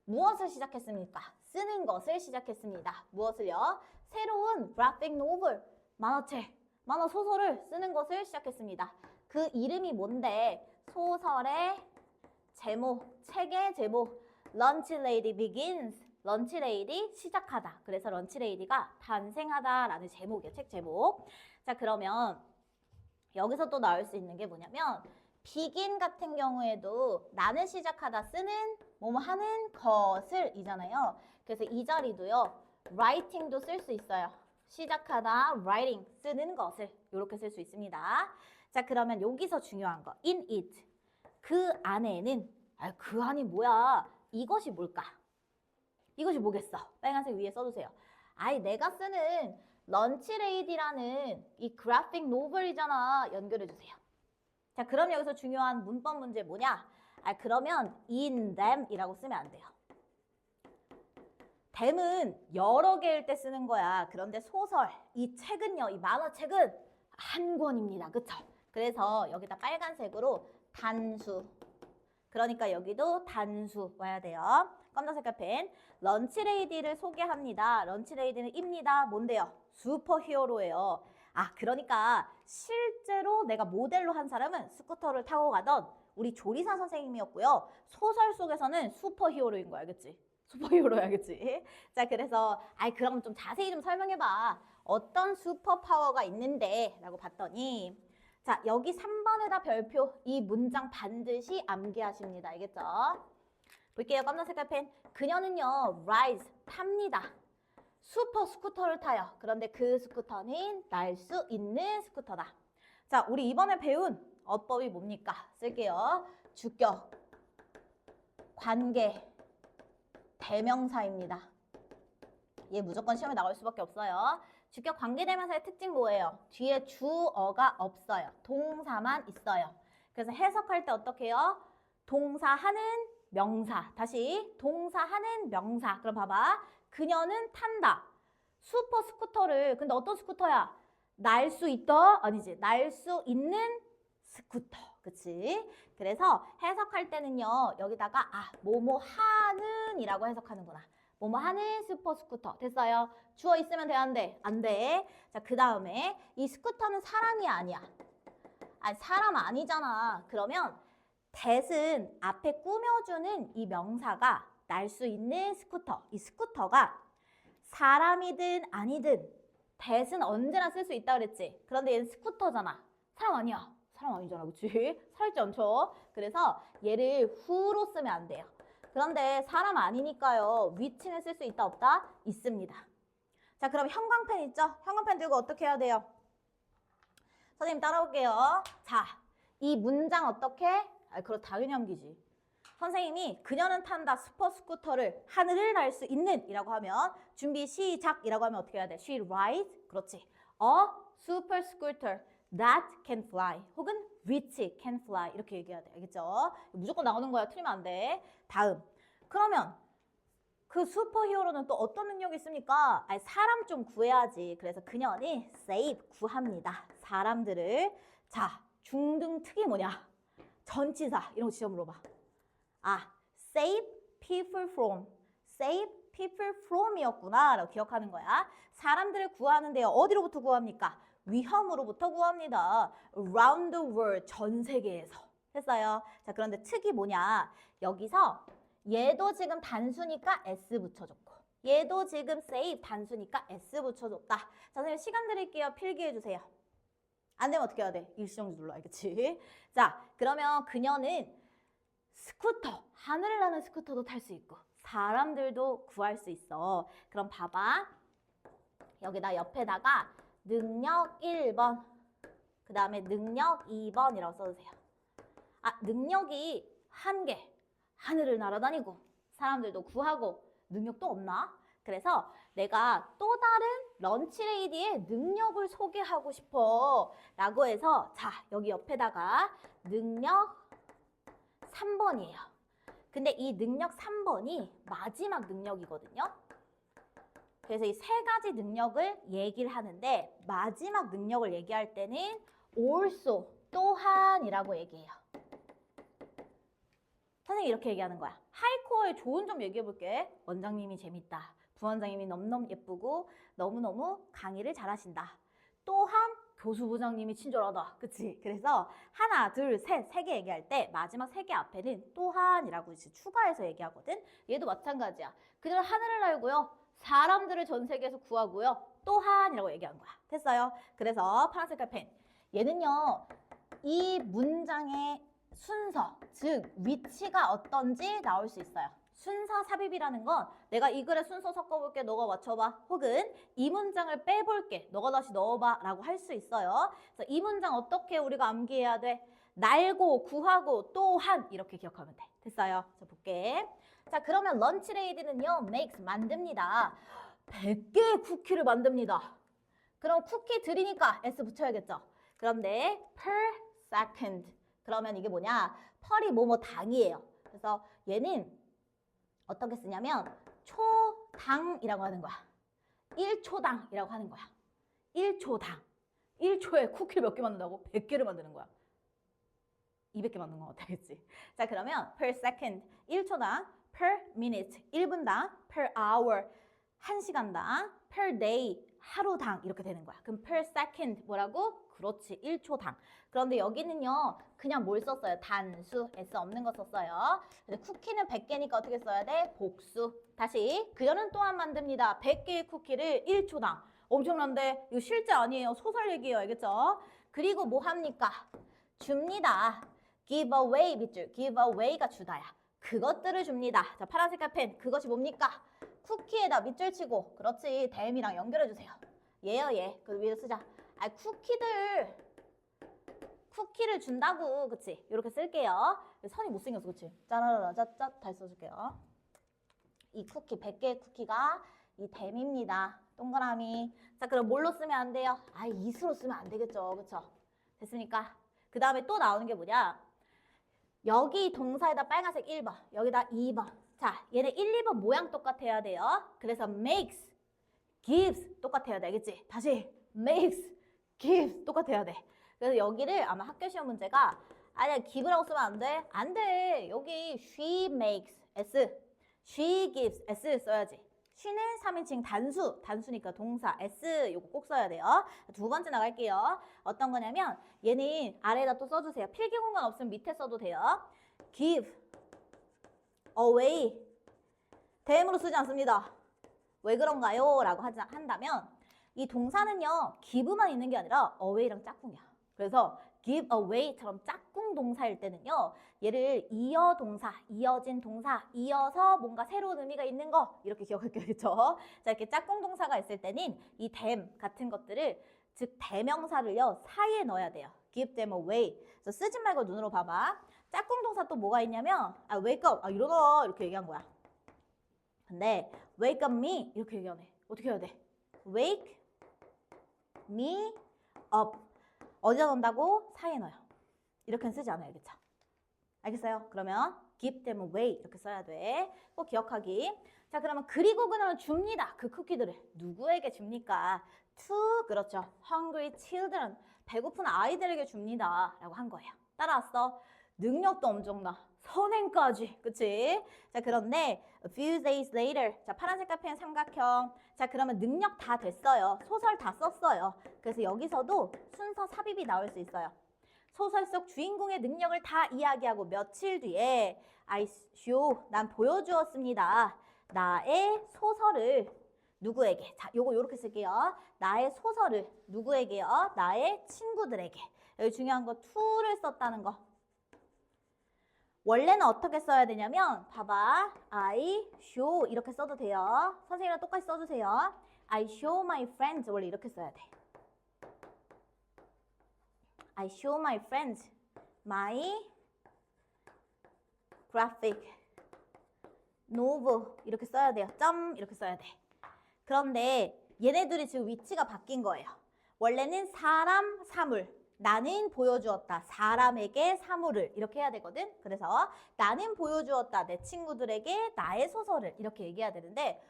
무엇을 시작했습니까? 쓰는 것을 시작했습니다. 무엇을요? 새로운 graphic novel, 만화책, 만화 소설을 쓰는 것을 시작했습니다. 그 이름이 뭔데? 소설의 제목, 책의 제목, Lunch Lady Begins. Lunch Lady 시작하다. 그래서 Lunch Lady가 탄생하다라는 제목이에요. 책 제목. 자, 그러면 여기서 또 나올 수 있는 게 뭐냐면 begin 같은 경우에도 나는 시작하다 쓰는 뭐뭐 하는 것을 이잖아요. 그래서 이 자리도요. writing도 쓸 수 있어요. 시작하다 writing 쓰는 것을 이렇게 쓸 수 있습니다. 자, 그러면 여기서 중요한 거 in it. 그 안에는 그 안이 뭐야? 이것이 뭘까? 이것이 뭐겠어? 빨간색 위에 써주세요. 내가 쓰는 런치레이디라는 이 그래픽 노블이잖아. 연결해주세요. 자, 그럼 여기서 중요한 문법 문제 뭐냐? 그러면 in them 이라고 쓰면 안 돼요. them은 여러 개일 때 쓰는 거야. 그런데 소설, 이 책은요, 이 만화책은 한 권입니다. 그쵸? 그래서 여기다 빨간색으로 단수. 그러니까 여기도 단수 와야 돼요. 검정 색깔 펜. 런치레이디를 소개합니다. 런치레이디는 입니다. 뭔데요? 슈퍼히어로예요. 그러니까 실제로 내가 모델로 한 사람은 스쿠터를 타고 가던 우리 조리사 선생님이었고요. 소설 속에서는 슈퍼히어로인 거 알겠지? 슈퍼히어로야, 알겠지? 자, 그래서 그럼 좀 자세히 좀 설명해봐. 어떤 슈퍼파워가 있는데? 라고 봤더니 자, 여기 3번에다 별표, 이 문장 반드시 암기하십니다. 알겠죠? 볼게요. 검정 색깔 펜. 그녀는요, rise, 탑니다. 슈퍼 스쿠터를 타요. 그런데 그 스쿠터는 날 수 있는 스쿠터다. 자, 우리 이번에 배운 어법이 뭡니까? 쓸게요. 주격, 관계, 대명사입니다. 얘 무조건 시험에 나올 수밖에 없어요. 주격 관계대명사의 특징 뭐예요? 뒤에 주어가 없어요. 동사만 있어요. 그래서 해석할 때 어떻게 해요? 동사하는 명사. 다시 동사하는 명사. 그럼 봐봐. 그녀는 탄다. 슈퍼 스쿠터를. 근데 어떤 스쿠터야? 날 수 있다? 아니지. 날 수 있는 스쿠터. 그치? 그래서 해석할 때는요. 여기다가 뭐뭐 하는 이라고 해석하는구나. 뭐뭐 하는 슈퍼 스쿠터. 됐어요? 주어 있으면 돼, 안 돼? 안 돼. 자, 그 다음에 이 스쿠터는 사람이 아니야. 사람 아니잖아. 그러면 that은 앞에 꾸며주는 이 명사가 날 수 있는 스쿠터. 이 스쿠터가 사람이든 아니든 that은 언제나 쓸 수 있다 그랬지. 그런데 얘는 스쿠터잖아. 사람 아니야. 사람 아니잖아. 그치? 살지 않죠? 그래서 얘를 who로 쓰면 안 돼요. 그런데 사람 아니니까요. 위치는 쓸 수 있다 없다? 있습니다. 자, 그럼 형광펜 있죠? 형광펜 들고 어떻게 해야 돼요? 선생님 따라올게요. 자, 이 문장 어떻게? 그럼 당연히 암기지. 선생님이 그녀는 탄다 슈퍼 스쿠터를 하늘을 날 수 있는 이라고 하면 준비 시작 이라고 하면 어떻게 해야 돼? She rides, 그렇지. A super scooter that can fly 혹은 which can fly 이렇게 얘기해야 돼. 알겠죠? 무조건 나오는 거야. 틀리면 안 돼. 다음. 그러면 그 슈퍼히어로는 또 어떤 능력이 있습니까? 아니, 사람 좀 구해야지. 그래서 그녀는 save, 구합니다. 사람들을. 자, 중등특이 뭐냐? 전치사, 이런 거 진짜 물어봐. 아, save people from. save people from이었구나 라고 기억하는 거야. 사람들을 구하는데요. 어디로부터 구합니까? 위험으로부터 구합니다. around the world, 전 세계에서. 했어요. 자, 그런데 특이 뭐냐? 여기서 얘도 지금 단수니까 s 붙여줬고 얘도 지금 save 단수니까 s 붙여줬다. 자, 선생님 시간 드릴게요. 필기해주세요. 안 되면 어떻게 해야 돼? 일시정지 눌러, 알겠지? 자, 그러면 그녀는 스쿠터, 하늘을 나는 스쿠터도 탈 수 있고 사람들도 구할 수 있어. 그럼 봐봐. 여기다 옆에다가 능력 1번, 그 다음에 능력 2번이라고 써주세요. 아, 능력이 한 개, 하늘을 날아다니고 사람들도 구하고 능력도 없나? 그래서 내가 또 다른 런치레이디의 능력을 소개하고 싶어 라고 해서 자, 여기 옆에다가 능력 3번이에요. 근데 이 능력 3번이 마지막 능력이거든요. 그래서 이 세 가지 능력을 얘기를 하는데 마지막 능력을 얘기할 때는 also, 또한이라고 얘기해요. 선생님이 이렇게 얘기하는 거야. 하이코어의 좋은 점 얘기해 볼게. 원장님이 재밌다. 부원장님이 너무너무 예쁘고 너무너무 강의를 잘하신다. 또한 교수부장님이 친절하다. 그치? 그래서 하나, 둘, 셋, 세 개 얘기할 때 마지막 세 개 앞에는 또한이라고 이제 추가해서 얘기하거든. 얘도 마찬가지야. 그녀는 하늘을 날고요. 사람들을 전 세계에서 구하고요. 또한이라고 얘기한 거야. 됐어요? 그래서 파란색 펜. 얘는요. 이 문장의 순서, 즉 위치가 어떤지 나올 수 있어요. 순서 삽입이라는 건 내가 이 글의 순서 섞어볼게, 너가 맞춰봐. 혹은 이 문장을 빼볼게, 너가 다시 넣어봐 라고 할 수 있어요. 그래서 이 문장 어떻게 우리가 암기해야 돼? 날고, 구하고, 또한 이렇게 기억하면 돼. 됐어요? 자, 볼게. 자, 그러면 런치레이디는요, makes, 만듭니다. 100개의 쿠키를 만듭니다. 그럼 쿠키 들이니까 S 붙여야겠죠? 그런데 per second. 그러면 이게 뭐냐? 펄이 뭐뭐 당이에요. 그래서 얘는 어떻게 쓰냐면 초당이라고 하는 거야. 1초당이라고 하는 거야. 1초당. 1초에 쿠키를 몇 개 만든다고? 100개를 만드는 거야. 200개 만든 건 어떻겠지? 자, 그러면 per second, 1초당, per minute, 1분당, per hour, 1시간당, per day, 하루당 이렇게 되는 거야. 그럼 per second 뭐라고? 그렇지, 1초당. 그런데 여기는요, 그냥 뭘 썼어요? 단수, S 없는 거 썼어요. 근데 쿠키는 100개니까 어떻게 써야 돼? 복수. 다시, 그녀는 또한 만듭니다. 100개의 쿠키를 1초당. 엄청난데? 이거 실제 아니에요. 소설 얘기예요. 알겠죠? 그리고 뭐 합니까? 줍니다. give away 밑줄. give away가 주다야. 그것들을 줍니다. 자, 파란색 펜. 그것이 뭡니까? 쿠키에다 밑줄 치고. 그렇지. 댐이랑 연결해주세요. 얘요, 얘. 그 위에 쓰자. 아, 쿠키를 준다고. 그치? 이렇게 쓸게요. 선이 못생겼어. 그치? 짜라라라 짜짜 다시 써줄게요. 이 쿠키, 100개의 쿠키가 이 댐입니다. 동그라미. 자, 그럼 뭘로 쓰면 안 돼요? 아, 이수로 쓰면 안 되겠죠. 그쵸? 됐습니까? 그 다음에 또 나오는 게 뭐냐? 여기 동사에다 빨간색 1번, 여기다 2번. 자, 얘네 1, 2번 모양 똑같아야 돼요. 그래서 makes, gives 똑같아야 돼. 알겠지? 다시 makes, gives 똑같아야 돼. 그래서 여기를 아마 학교 시험 문제가 아니야, give라고 쓰면 안 돼? 안 돼. 여기 she makes, S, she gives, S 써야지. she는 3인칭 단수니까 동사 S 요거 꼭 써야 돼요. 두 번째 나갈게요. 어떤 거냐면 얘는 아래에다 또 써주세요. 필기 공간 없으면 밑에 써도 돼요. give away 대음으로 쓰지 않습니다. 왜 그런가요? 라고 한다면 이 동사는요, give만 있는 게 아니라 away랑 짝꿍이야. 그래서 give away처럼 짝꿍 동사일 때는요, 얘를 이어 동사, 이어진 동사, 이어서 뭔가 새로운 의미가 있는 거 이렇게 기억할게요. 자, 이렇게 짝꿍 동사가 있을 때는 이 them 같은 것들을, 즉 대명사를요 사이에 넣어야 돼요. give them away. 그래서 쓰지 말고 눈으로 봐봐. 짝꿍 동사 또 뭐가 있냐면 wake up, 일어나 이렇게 얘기한 거야. 근데 wake up me 이렇게 얘기하네. 어떻게 해야 돼? wake me up. 어디다 넣는다고? 사이에 넣어요. 이렇게는 쓰지 않아요. 알겠죠? 알겠어요? 그러면 give them away 이렇게 써야 돼. 꼭 기억하기. 자, 그러면 그리고 그는 줍니다. 그 쿠키들을 누구에게 줍니까? To, 그렇죠. hungry children, 배고픈 아이들에게 줍니다. 라고 한 거예요. 따라왔어. 능력도 엄청나. 선행까지. 그치? 자, 그런데 a few days later. 자, 파란색 카페는 삼각형. 자, 그러면 능력 다 됐어요. 소설 다 썼어요. 그래서 여기서도 순서 삽입이 나올 수 있어요. 소설 속 주인공의 능력을 다 이야기하고 며칠 뒤에 I show, 난 보여주었습니다. 나의 소설을 누구에게? 자, 요거 요렇게 쓸게요. 나의 소설을 누구에게요? 나의 친구들에게. 여기 중요한 거 to를 썼다는 거. 원래는 어떻게 써야 되냐면 봐봐. I show 이렇게 써도 돼요. 선생님이랑 똑같이 써주세요. I show my friends 원래 이렇게 써야 돼. I show my friends my graphic novel 이렇게 써야 돼요. 점 이렇게 써야 돼. 그런데 얘네들이 지금 위치가 바뀐 거예요. 원래는 사람, 사물. 나는 보여주었다. 사람에게 사물을 이렇게 해야 되거든. 그래서 나는 보여주었다. 내 친구들에게 나의 소설을 이렇게 얘기해야 되는데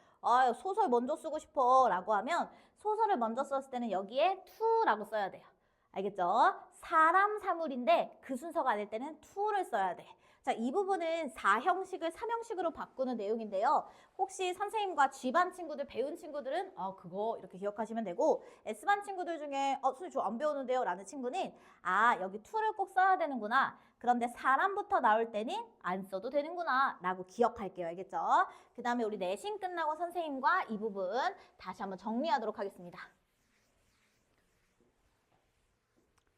소설 먼저 쓰고 싶어 라고 하면 소설을 먼저 썼을 때는 여기에 to라고 써야 돼요. 알겠죠? 사람, 사물인데 그 순서가 아닐 때는 to를 써야 돼. 자, 이 부분은 4형식을 3형식으로 바꾸는 내용인데요. 혹시 선생님과 G반 친구들, 배운 친구들은 그거 이렇게 기억하시면 되고 S반 친구들 중에 선생님 저 안 배우는데요 라는 친구는 여기 to를 꼭 써야 되는구나. 그런데 사람부터 나올 때는 안 써도 되는구나 라고 기억할게요. 알겠죠? 그 다음에 우리 내신 끝나고 선생님과 이 부분 다시 한번 정리하도록 하겠습니다.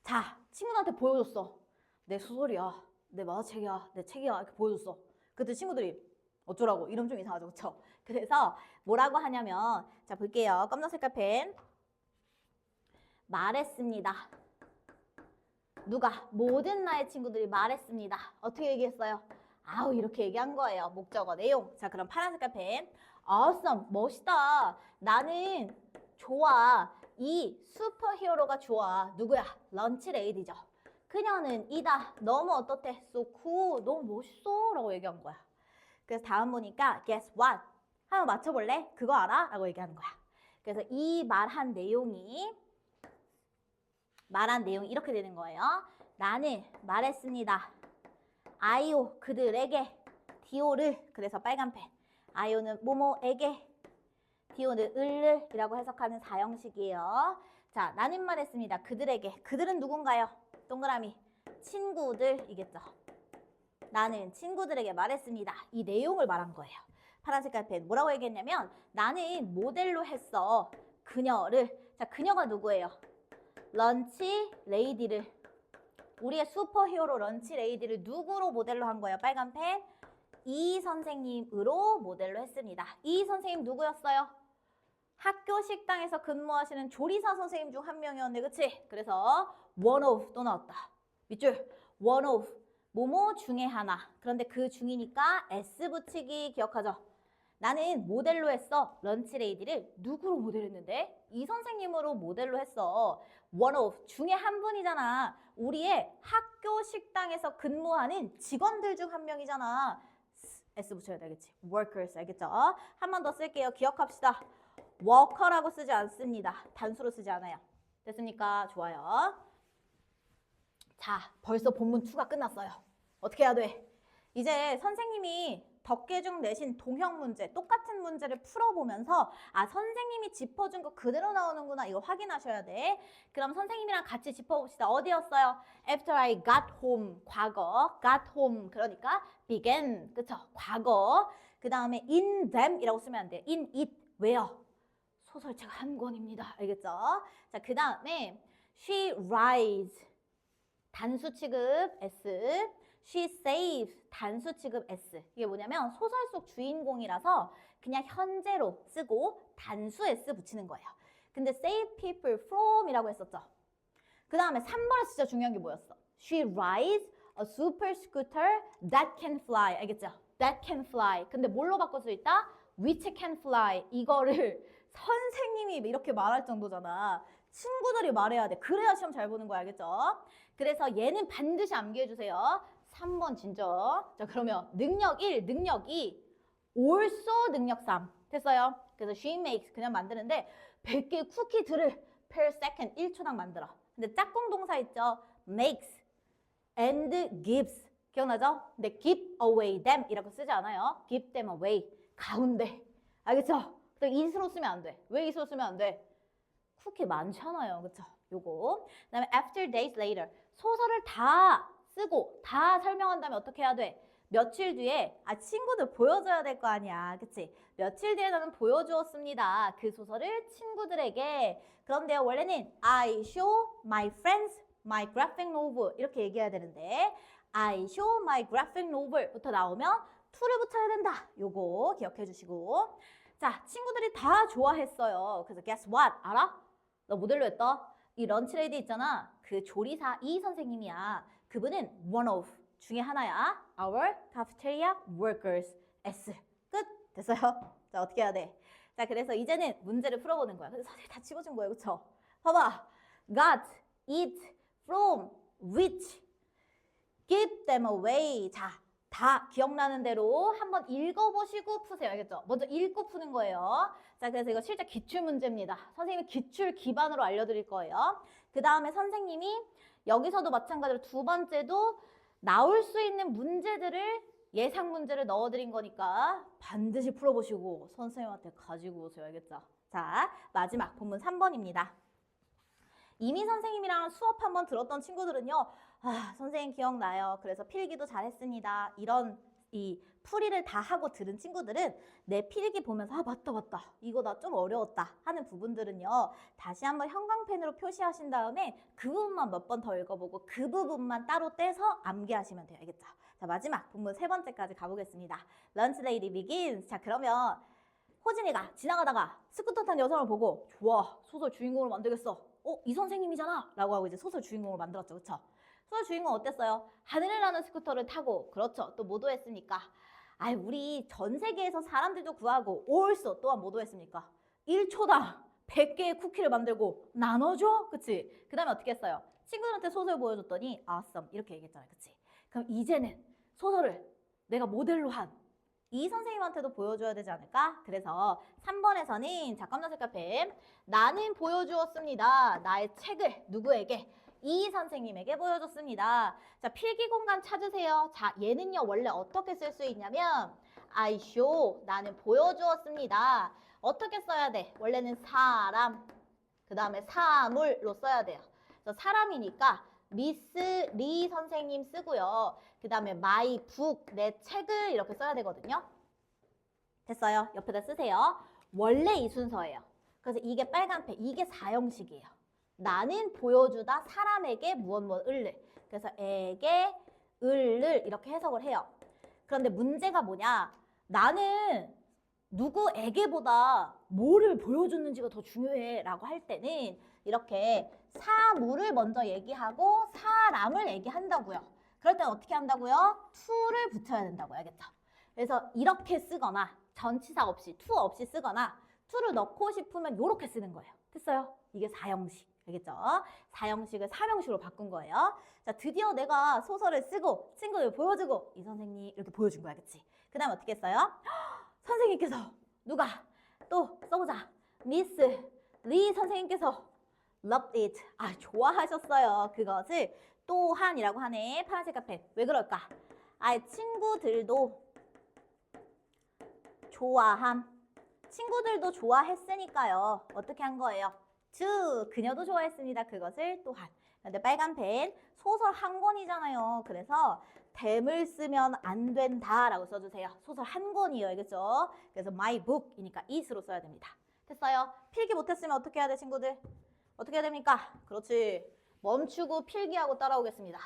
자, 친구들한테 보여줬어. 내 소설이야. 내 만화책이야. 내 책이야. 이렇게 보여줬어. 그때 친구들이 어쩌라고? 이러면 좀 이상하죠. 그쵸? 그래서 뭐라고 하냐면 자, 볼게요. 검정 색깔 펜. 말했습니다. 누가? 모든 나의 친구들이 말했습니다. 어떻게 얘기했어요? 이렇게 얘기한 거예요. 목적어, 내용. 자, 그럼 파란 색깔 펜. Awesome. 멋있다. 나는 좋아. 이 슈퍼히어로가 좋아. 누구야? 런치레이디죠. 그녀는 이다. 너무 어떻대? So cool. 너무 멋있어. 라고 얘기한 거야. 그래서 다음 보니까 guess what? 한번 맞춰볼래? 그거 알아? 라고 얘기하는 거야. 그래서 이 말한 내용이 이렇게 되는 거예요. 나는 말했습니다. 아이오 그들에게 디오를 그래서 빨간 펜. 아이오는 모모에게 디오는 을을 이라고 해석하는 4형식이에요. 자, 나는 말했습니다. 그들에게. 그들은 누군가요? 동그라미. 친구들이겠죠. 나는 친구들에게 말했습니다. 이 내용을 말한 거예요. 파란 색깔 펜. 뭐라고 얘기했냐면 나는 모델로 했어. 그녀를. 자, 그녀가 누구예요? 런치 레이디를. 우리의 슈퍼히어로 런치 레이디를 누구로 모델로 한 거예요? 빨간 펜. 이 선생님으로 모델로 했습니다. 이 선생님 누구였어요? 학교 식당에서 근무하시는 조리사 선생님 중 한 명이었네. 그치? 그래서 one of 또 나왔다. 밑줄 one of 뭐뭐 중에 하나. 그런데 그 중이니까 S 붙이기 기억하죠? 나는 모델로 했어. 런치레이디를 누구로 모델했는데? 이 선생님으로 모델로 했어. one of 중에 한 분이잖아. 우리의 학교 식당에서 근무하는 직원들 중 한 명이잖아. S 붙여야 되겠지. workers 알겠죠? 한 번 더 쓸게요. 기억합시다. worker라고 쓰지 않습니다. 단수로 쓰지 않아요. 됐습니까? 좋아요. 자, 벌써 본문 2가 끝났어요. 어떻게 해야 돼? 이제 선생님이 덕계중 내신 동형 문제, 똑같은 문제를 풀어보면서 선생님이 짚어준 거 그대로 나오는구나 이거 확인하셔야 돼. 그럼 선생님이랑 같이 짚어봅시다. 어디였어요? After I got home, 과거. got home, 그러니까 began, 그쵸? 과거. 그 다음에 in them 이라고 쓰면 안 돼요. in it, 왜요? 소설책 한 권입니다. 알겠죠? 자, 그 다음에 she rides, 단수 취급 S. She saves, 단수 취급 S. 이게 뭐냐면 소설 속 주인공이라서 그냥 현재로 쓰고 단수 S 붙이는 거예요. 근데 save people from 이라고 했었죠. 그 다음에 3번에 진짜 중요한 게 뭐였어? She rides a super scooter that can fly. 알겠죠? That can fly. 근데 뭘로 바꿀 수 있다? Which can fly. 이거를 선생님이 이렇게 말할 정도잖아. 친구들이 말해야 돼. 그래야 시험 잘 보는 거야. 알겠죠? 그래서 얘는 반드시 암기해 주세요. 3번 진짜. 자, 그러면 능력 1, 능력 2, also 능력 3. 됐어요? 그래서 she makes 그냥 만드는데 100개의 쿠키들을 per second 1초당 만들어. 근데 짝꿍 동사 있죠? makes and gives. 기억나죠? 근데 give away them 이라고 쓰지 않아요. give them away. 가운데. 알겠죠? it으로 쓰면 안 돼. 왜 it으로 쓰면 안 돼? 쿠키 많잖아요. 그쵸? 요거. 그 다음에 after days later. 소설을 다 쓰고 다 설명한 다음에 어떻게 해야 돼? 며칠 뒤에 친구들 보여줘야 될 거 아니야. 그치? 며칠 뒤에 나는 보여주었습니다. 그 소설을 친구들에게. 그런데요. 원래는 I show my friends my graphic novel 이렇게 얘기해야 되는데 I show my graphic novel부터 나오면 to를 붙여야 된다. 요거 기억해 주시고. 자, 친구들이 다 좋아했어요. 그래서 guess what? 알아? 너 모델로 했다. 이 런치레이디 있잖아. 그 조리사 이 선생님이야. 그분은 one of 중에 하나야. Our cafeteria workers. S. 끝. 됐어요? 자, 어떻게 해야 돼? 자, 그래서 이제는 문제를 풀어보는 거야. 근데 선생님 다 집어준 거예요. 그쵸? 봐봐. got, it, from, which. give them away. 자, 다 기억나는 대로 한번 읽어보시고 푸세요. 알겠죠? 먼저 읽고 푸는 거예요. 자, 그래서 이거 실제 기출문제입니다. 선생님이 기출 기반으로 알려드릴 거예요. 그 다음에 선생님이 여기서도 마찬가지로 두 번째도 나올 수 있는 문제들을 예상 문제를 넣어드린 거니까 반드시 풀어보시고 선생님한테 가지고 오세요. 알겠죠? 자, 마지막 본문 3번입니다. 이미 선생님이랑 수업 한번 들었던 친구들은요. 선생님 기억나요. 그래서 필기도 잘했습니다. 이런 이 풀이를 다 하고 들은 친구들은 내 필기 보면서 맞다. 이거 나 좀 어려웠다 하는 부분들은요. 다시 한번 형광펜으로 표시하신 다음에 그 부분만 몇 번 더 읽어보고 그 부분만 따로 떼서 암기하시면 돼요. 알겠죠? 자, 마지막 본문 세 번째까지 가보겠습니다. Lunch lady begins. 자, 그러면 호진이가 지나가다가 스쿠터 탄 여성을 보고 좋아, 소설 주인공으로 만들겠어. 이 선생님이잖아 라고 하고 이제 소설 주인공으로 만들었죠. 그쵸? 소설 주인공 어땠어요? 하늘을 나는 스쿠터를 타고 그렇죠. 또 뭐도 했습니까? 우리 전 세계에서 사람들도 구하고 also 또한 뭐도 했습니까? 1초당 100개의 쿠키를 만들고 나눠줘? 그치? 그 다음에 어떻게 했어요? 친구들한테 소설 보여줬더니 awesome 이렇게 얘기했잖아요. 그치? 그럼 이제는 소설을 내가 모델로 한 이 선생님한테도 보여줘야 되지 않을까? 그래서 3번에서는 자, 검정 색깔 펜 나는 보여주었습니다. 나의 책을 누구에게? 이 선생님에게 보여줬습니다. 자, 필기 공간 찾으세요. 자, 얘는요 원래 어떻게 쓸 수 있냐면 I show 나는 보여주었습니다. 어떻게 써야 돼? 원래는 사람 그 다음에 사물로 써야 돼요. 그래서 사람이니까 미스 리 선생님 쓰고요. 그 다음에 my book 내 책을 이렇게 써야 되거든요. 됐어요? 옆에다 쓰세요. 원래 이 순서예요. 그래서 이게 빨간 펜 이게 사형식이에요. 나는 보여주다 사람에게 무엇을 그래서 에게 을을 이렇게 해석을 해요. 그런데 문제가 뭐냐? 나는 누구에게보다 뭐를 보여줬는지가 더 중요해 라고 할 때는 이렇게 사물을 먼저 얘기하고 사람을 얘기한다고요. 그럴 때는 어떻게 한다고요? to를 붙여야 된다고 알겠죠? 그래서 이렇게 쓰거나 전치사 없이 to 없이 쓰거나 to를 넣고 싶으면 이렇게 쓰는 거예요. 됐어요? 이게 사형식. 알겠죠? 사형식을 사명식으로 바꾼 거예요. 자, 드디어 내가 소설을 쓰고 친구들 보여주고 이 선생님 이렇게 보여준 거야. 그치? 그 다음에 어떻게 했어요? 선생님께서 누가 또 써보자. 미스 리 선생님께서 loved it. 좋아하셨어요. 그것을 또한이라고 하네. 파란색 펜. 왜 그럴까? 친구들도 좋아함. 친구들도 좋아했으니까요. 어떻게 한 거예요? to 그녀도 좋아했습니다. 그것을 또한. 근데 빨간 펜 소설 한 권이잖아요. 그래서 댐을 쓰면 안 된다라고 써주세요. 소설 한 권이에요. 알겠죠? 그래서 my book이니까 it으로 써야 됩니다. 됐어요? 필기 못했으면 어떻게 해야 돼, 친구들? 어떻게 해야 됩니까? 그렇지. 멈추고 필기하고 따라오겠습니다.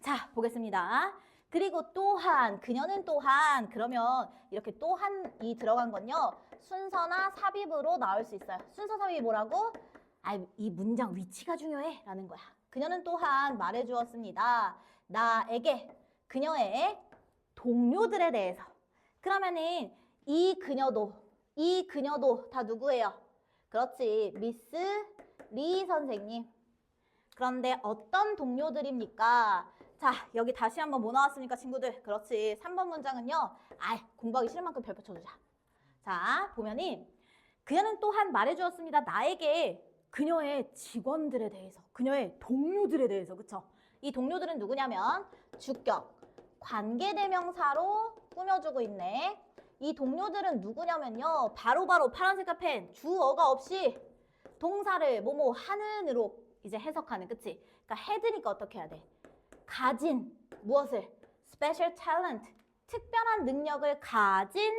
자, 보겠습니다. 그리고 또한, 그녀는 또한, 그러면 이렇게 또한이 들어간 건요. 순서나 삽입으로 나올 수 있어요. 순서 삽입이 뭐라고? 이 문장 위치가 중요해 라는 거야. 그녀는 또한 말해주었습니다. 나에게 그녀의 동료들에 대해서. 그러면은 이 그녀도 다 누구예요? 그렇지. 미스 리 선생님. 그런데 어떤 동료들입니까? 자, 여기 다시 한번 뭐 나왔습니까, 친구들? 그렇지. 3번 문장은요. 공부하기 싫은 만큼 별표 쳐주자. 자, 보면은 그녀는 또한 말해주었습니다. 나에게 그녀의 직원들에 대해서, 그녀의 동료들에 대해서, 그쵸? 이 동료들은 누구냐면 주격, 관계대명사로 꾸며주고 있네. 이 동료들은 누구냐면요. 바로바로 파란색깔 펜, 주어가 없이 동사를 뭐뭐 하는으로 이제 해석하는, 그치? 그러니까 head니까 어떻게 해야 돼? 가진, 무엇을? special talent, 특별한 능력을 가진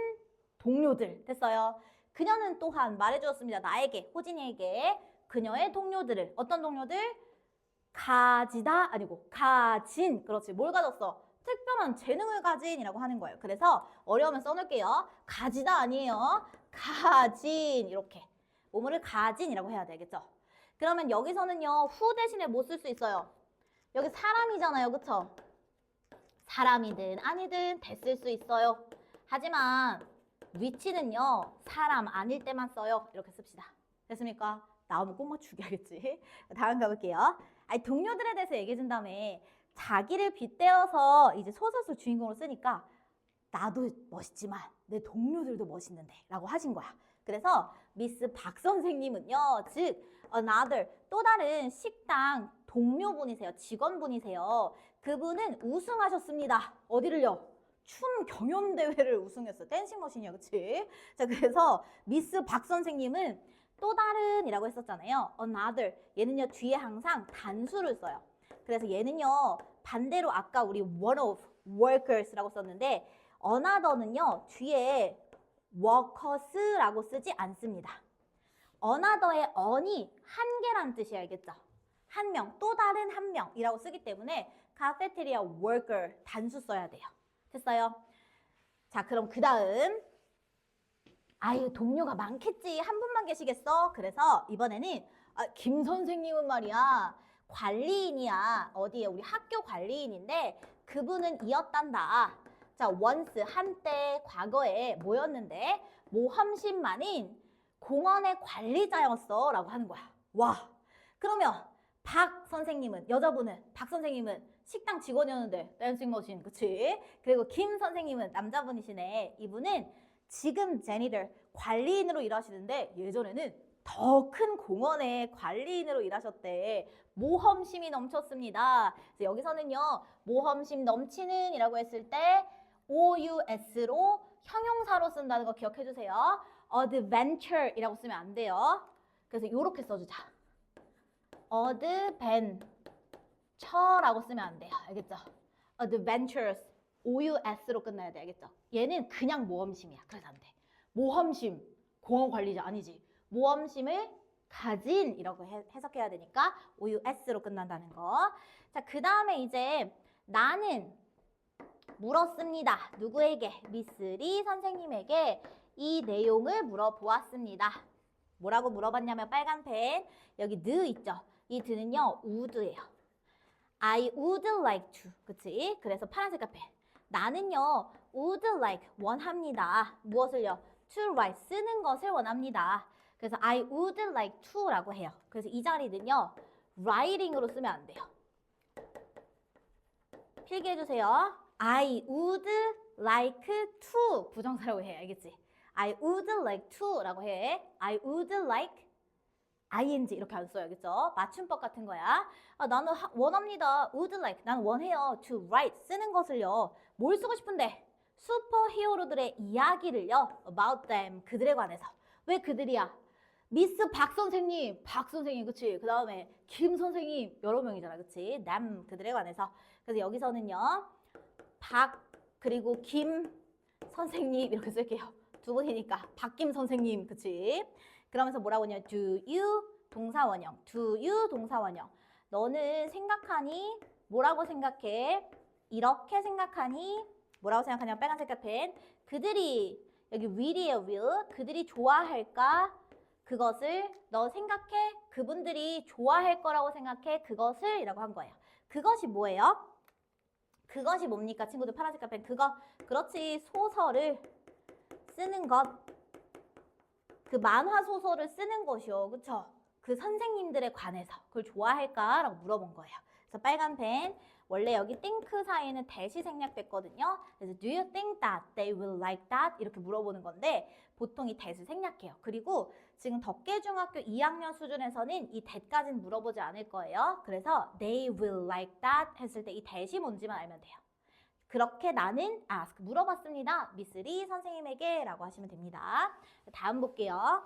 동료들. 됐어요? 그녀는 또한 말해주었습니다. 나에게, 호진이에게 그녀의 동료들을, 어떤 동료들? 가지다 아니고 가진. 그렇지. 뭘 가졌어? 특별한 재능을 가진이라고 하는 거예요. 그래서 어려우면 써놓을게요. 가지다 아니에요. 가진. 이렇게 뭐뭐를 가진이라고 해야 되겠죠. 그러면 여기서는요. 후 대신에 뭐 쓸 수 있어요? 여기 사람이잖아요. 그쵸? 사람이든 아니든 됐을 수 있어요. 하지만 위치는요. 사람 아닐 때만 써요. 이렇게 씁시다. 됐습니까? 나오면 꼭 맞추게 하겠지. 다음 가볼게요. 동료들에 대해서 얘기해 준 다음에 자기를 빗대어서 이제 소설 속 주인공으로 쓰니까 나도 멋있지만 내 동료들도 멋있는데 라고 하신 거야. 그래서 미스 박 선생님은요. 즉 another, 또 다른 식당 동료분이세요. 직원분이세요. 그분은 우승하셨습니다. 어디를요? 춤 경연대회를 우승했어요. 댄싱 머신이요. 그치? 자, 그래서 미스 박 선생님은 또 다른이라고 했었잖아요. another, 얘는요 뒤에 항상 단수를 써요. 그래서 얘는요 반대로 아까 우리 one of workers라고 썼는데 another는요 뒤에 workers라고 쓰지 않습니다. another의 on이 한 개란 뜻이 알겠죠? 한 명, 또 다른 한 명이라고 쓰기 때문에 카페테리아 worker 단수 써야 돼요. 됐어요? 자, 그럼 그 다음 동료가 많겠지. 한 분만 계시겠어? 그래서 이번에는 김 선생님은 말이야. 관리인이야. 어디에? 우리 학교 관리인인데 그분은 이었단다. 자, once, 한때, 과거에 뭐였는데? 모험심만인 공원의 관리자였어. 라고 하는 거야. 와, 그러면 박 선생님은, 여자분은, 박 선생님은 식당 직원이었는데 댄싱 머신, 그치? 그리고 김 선생님은 남자분이시네. 이분은 지금 제니들 관리인으로 일하시는데 예전에는 더 큰 공원의 관리인으로 일하셨대. 모험심이 넘쳤습니다. 그래서 여기서는요. 모험심 넘치는 이라고 했을 때 OUS로 형용사로 쓴다는 거 기억해 주세요. adventure 이라고 쓰면 안 돼요. 그래서 이렇게 써주자. adventure라고 쓰면 안 돼요. 알겠죠? adventures OUS로 끝나야 돼. 알겠죠? 얘는 그냥 모험심이야. 그래서 안 돼. 모험심, 공원 관리자 아니지. 모험심을 가진이라고 해석해야 되니까 OUS로 끝난다는 거. 자, 그 다음에 이제 나는 물었습니다. 누구에게? 미스 리 선생님에게 이 내용을 물어보았습니다. 뭐라고 물어봤냐면 빨간 펜, 여기 느 있죠? 이 드는요, would예요. I would like to. 그치? 그래서 파란색 펜. 나는요, would like, 원합니다. 무엇을요? to write, 쓰는 것을 원합니다. 그래서 I would like to 라고 해요. 그래서 이 자리는요, writing으로 쓰면 안 돼요. 필기해주세요. I would like to, 부정사라고 해. 알겠지? I would like to 라고 해. I would like ing 이렇게 안 써요. 알겠죠? 맞춤법 같은 거야. 나는 원합니다. would like, 나는 원해요. to write, 쓰는 것을요. 뭘 쓰고 싶은데? 슈퍼히어로들의 이야기를요. about them, 그들에 관해서. 왜 그들이야? 미스 박 선생님, 그치? 그 다음에 김 선생님, 여러 명이잖아, 그치? them, 그들에 관해서. 그래서 여기서는요. 박, 그리고 김 선생님 이렇게 쓸게요. 두 분이니까 박김 선생님, 그치? 그러면서 뭐라고 하냐? Do you 동사원형. Do you 동사원형. 너는 생각하니? 뭐라고 생각해? 이렇게 생각하니? 뭐라고 생각하냐? 빨간색 펜. 그들이 여기 will이에요, will. 그들이 좋아할까? 그것을 너 생각해? 그분들이 좋아할 거라고 생각해? 그것을 이라고 한 거예요. 그것이 뭐예요? 그것이 뭡니까? 친구들 파란색 펜. 그거. 그렇지. 소설을 쓰는 것. 그 만화 소설을 쓰는 것이요. 그쵸? 그 선생님들에 관해서 그걸 좋아할까라고 물어본 거예요. 그래서 빨간 펜, 원래 여기 think 사이에는 that이 생략됐거든요. 그래서 do you think that they will like that? 이렇게 물어보는 건데 보통 이 that을 생략해요. 그리고 지금 덕계중학교 2학년 수준에서는 이 that까지는 물어보지 않을 거예요. 그래서 they will like that 했을 때 이 that이 뭔지만 알면 돼요. 그렇게 나는 물어봤습니다. 미스 리 선생님에게 라고 하시면 됩니다. 다음 볼게요.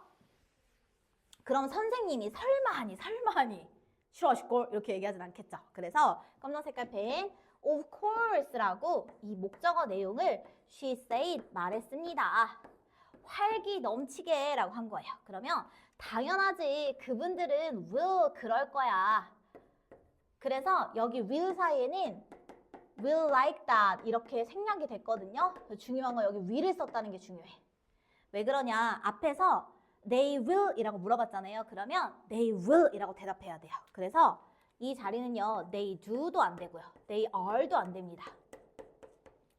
그럼 선생님이 설마하니 싫어하실걸 이렇게 얘기하진 않겠죠. 그래서 검정 색깔 펜 of course라고 이 목적어 내용을 she said 말했습니다. 활기 넘치게 라고 한 거예요. 그러면 당연하지 그분들은 will 그럴 거야. 그래서 여기 will 사이에는 will like that 이렇게 생략이 됐거든요. 중요한 건 여기 will을 썼다는 게 중요해. 왜 그러냐 앞에서 they will 이라고 물어봤잖아요. 그러면 they will 이라고 대답해야 돼요. 그래서 이 자리는요. they do도 안 되고요. they are도 안 됩니다.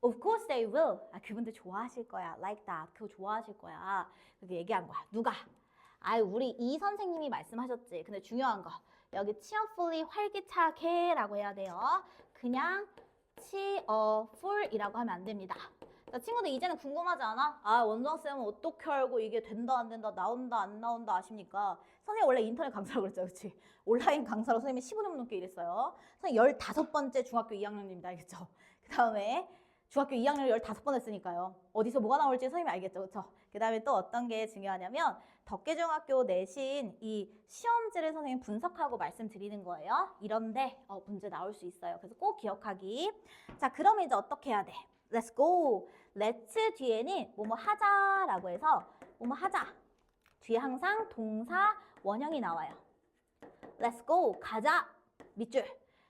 Of course they will. 그분들 좋아하실 거야. like that. 그거 좋아하실 거야. 그렇게 얘기한 거야. 누가? 우리 이 선생님이 말씀하셨지. 근데 중요한 거. 여기 cheerfully 활기차게 라고 해야 돼요. 그냥 cheerful 이라고 하면 안 됩니다. 자, 친구들 이제는 궁금하지 않아? 원장쌤은 어떻게 알고 이게 된다 안 된다 나온다 안 나온다 아십니까? 선생님 원래 인터넷 강사라고 그랬죠. 그렇지? 온라인 강사로 선생님이 15년 넘게 일했어요. 선생님 15번째 중학교 2학년입니다. 알겠죠? 그 다음에 중학교 2학년을 15번 했으니까요. 어디서 뭐가 나올지 선생님이 알겠죠. 그렇죠? 그 다음에 또 어떤 게 중요하냐면 덕계중학교 내신 이 시험지를 선생님 분석하고 말씀드리는 거예요. 이런데 문제 나올 수 있어요. 그래서 꼭 기억하기. 자, 그러면 이제 어떻게 해야 돼? Let's go. Let's 뒤에는 뭐뭐 하자라고 해서 뭐뭐 하자. 뒤에 항상 동사 원형이 나와요. Let's go. 가자. 밑줄.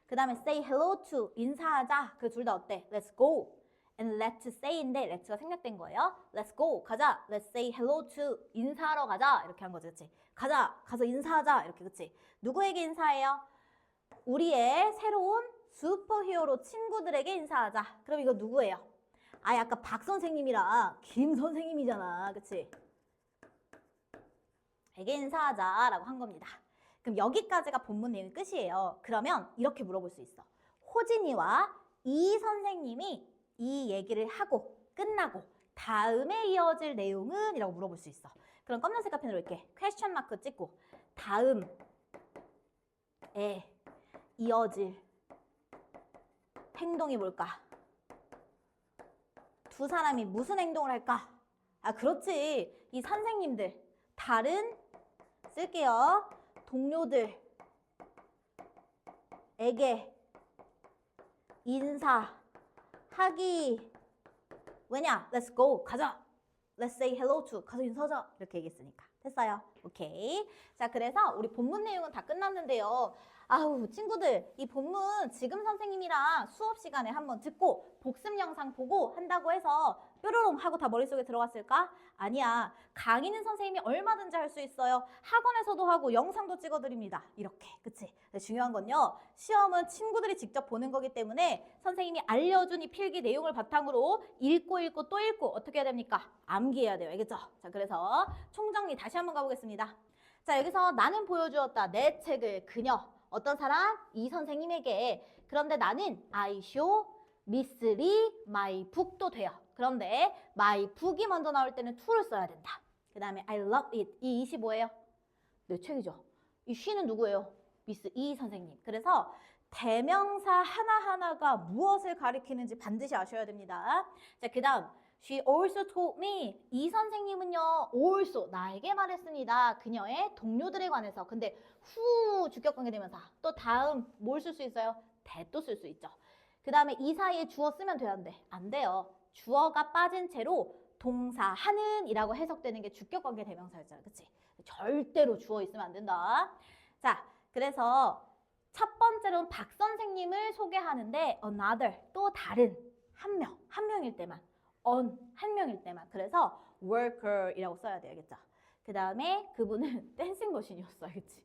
그 다음에 say hello to. 인사하자. 그 둘 다 어때? Let's go. and let's say인데 let's가 생략된 거예요. Let's go. 가자. Let's say hello to. 인사하러 가자. 이렇게 한 거지. 그치? 가자. 가서 인사하자. 이렇게. 그치? 누구에게 인사해요? 우리의 새로운 슈퍼히어로 친구들에게 인사하자. 그럼 이거 누구예요? 아까 박 선생님이랑 김 선생님이잖아. 그치? 에게 인사하자라고 한 겁니다. 그럼 여기까지가 본문 내용의 끝이에요. 그러면 이렇게 물어볼 수 있어. 호진이와 이 선생님이 이 얘기를 하고 끝나고 다음에 이어질 내용은? 이라고 물어볼 수 있어. 그럼 검정색 펜으로 이렇게 퀘스천 마크 찍고 다음에 이어질 행동이 뭘까? 두 사람이 무슨 행동을 할까? 그렇지. 이 선생님들, 다른 쓸게요. 동료들에게 인사하기. 왜냐? Let's go. 가자. Let's say hello to. 가서 인사하자. 이렇게 얘기했으니까. 됐어요. 오케이. 자, 그래서 우리 본문 내용은 다 끝났는데요. 친구들, 이 본문 지금 선생님이랑 수업 시간에 한번 듣고 복습 영상 보고 한다고 해서 뾰로롱 하고 다 머릿속에 들어갔을까? 아니야. 강의는 선생님이 얼마든지 할 수 있어요. 학원에서도 하고 영상도 찍어드립니다. 이렇게. 그치? 중요한 건요. 시험은 친구들이 직접 보는 거기 때문에 선생님이 알려준 이 필기 내용을 바탕으로 읽고 또 읽고 어떻게 해야 됩니까? 암기해야 돼요. 알겠죠? 자, 그래서 총정리 다시 한번 가보겠습니다. 자, 여기서 나는 보여주었다. 내 책을 그녀. 어떤 사람? 이 선생님에게. 그런데 나는 I show Miss Lee my book도 돼요. 그런데 my book이 먼저 나올 때는 to를 써야 된다. 그 다음에 I love it. 이 it이 뭐예요? 내 책이죠. 이 she는 누구예요? 미스 이 선생님. 그래서 대명사 하나하나가 무엇을 가리키는지 반드시 아셔야 됩니다. 자, 그 다음 She also told me. 이 선생님은요, also 나에게 말했습니다. 그녀의 동료들에 관해서. 근데 who 주격관계 대명사. 또 다음 뭘 쓸 수 있어요? that도 쓸 수 있죠. 그 다음에 이 사이에 주어 쓰면 돼요, 안 돼? 안 돼요. 주어가 빠진 채로 동사 하는 이라고 해석되는 게 주격관계 대명사였잖아요. 그치? 절대로 주어 있으면 안 된다. 자, 그래서 첫 번째로는 박 선생님을 소개하는데 another, 또 다른 한 명일 때만. 한 명일 때만. 그래서 worker이라고 써야 돼요. 알겠죠? 그 다음에 그분은 댄싱 머신이었어. 알겠지?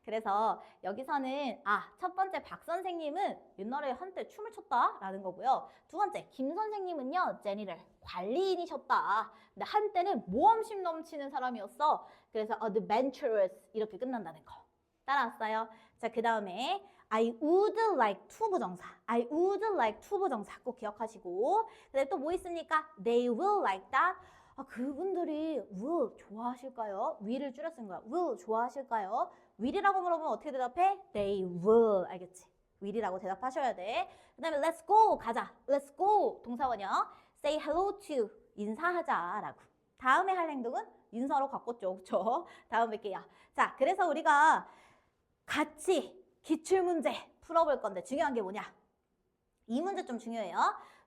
그래서 여기서는 첫 번째 박 선생님은 옛날에 한때 춤을 췄다라는 거고요. 두 번째 김 선생님은요, 제니를 관리인이셨다. 근데 한때는 모험심 넘치는 사람이었어. 그래서 adventurous 이렇게 끝난다는 거. 따라왔어요? 자, 그 다음에 I would like to 부정사. I would like to 부정사 꼭 기억하시고. 그다음에 또 뭐 있습니까? They will like that. 그분들이 will 좋아하실까요? will을 줄여 쓴 거야. will 좋아하실까요? will이라고 물어보면 어떻게 대답해? They will. 알겠지? will이라고 대답하셔야 돼. 그 다음에 let's go 가자. let's go 동사원형. say hello to 인사하자라고. 다음에 할 행동은 인사로 바꿨죠. 그쵸? 다음 뵐게요. 자, 그래서 우리가 같이 기출문제 풀어볼 건데 중요한 게 뭐냐? 이 문제 좀 중요해요.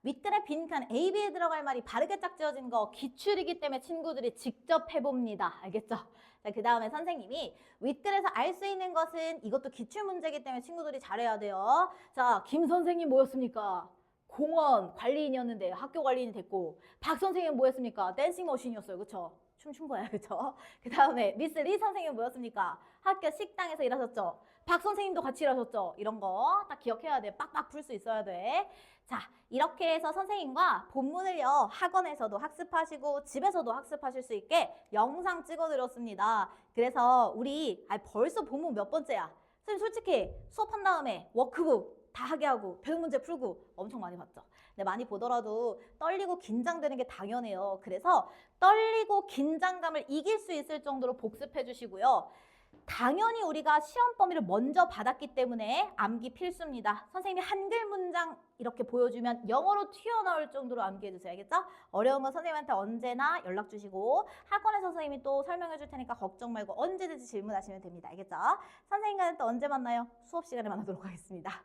윗글에 빈칸 A, B에 들어갈 말이 바르게 짝지어진 거 기출이기 때문에 친구들이 직접 해봅니다. 알겠죠? 자, 그 다음에 선생님이 윗글에서 알 수 있는 것은 이것도 기출문제이기 때문에 친구들이 잘해야 돼요. 자, 김 선생님 뭐였습니까? 공원 관리인이었는데 학교 관리인이 됐고, 박 선생님은 뭐였습니까? 댄싱 머신이었어요. 그쵸? 춤춘 거야. 그쵸? 그 다음에 미스 리 선생님은 뭐였습니까? 학교 식당에서 일하셨죠? 박 선생님도 같이 일하셨죠? 이런 거 딱 기억해야 돼. 빡빡 풀 수 있어야 돼. 자, 이렇게 해서 선생님과 본문을요, 학원에서도 학습하시고 집에서도 학습하실 수 있게 영상 찍어드렸습니다. 그래서 우리 벌써 본문 몇 번째야? 선생님 솔직히 수업한 다음에 워크북 다 하게 하고 배운 문제 풀고 엄청 많이 봤죠. 근데 많이 보더라도 떨리고 긴장되는 게 당연해요. 그래서 떨리고 긴장감을 이길 수 있을 정도로 복습해 주시고요. 당연히 우리가 시험 범위를 먼저 받았기 때문에 암기 필수입니다. 선생님이 한글 문장 이렇게 보여주면 영어로 튀어나올 정도로 암기해 주세요. 알겠죠? 어려운 건 선생님한테 언제나 연락 주시고 학원에서 선생님이 또 설명해 줄 테니까 걱정 말고 언제든지 질문하시면 됩니다. 알겠죠? 선생님과는 또 언제 만나요? 수업 시간에 만나도록 하겠습니다.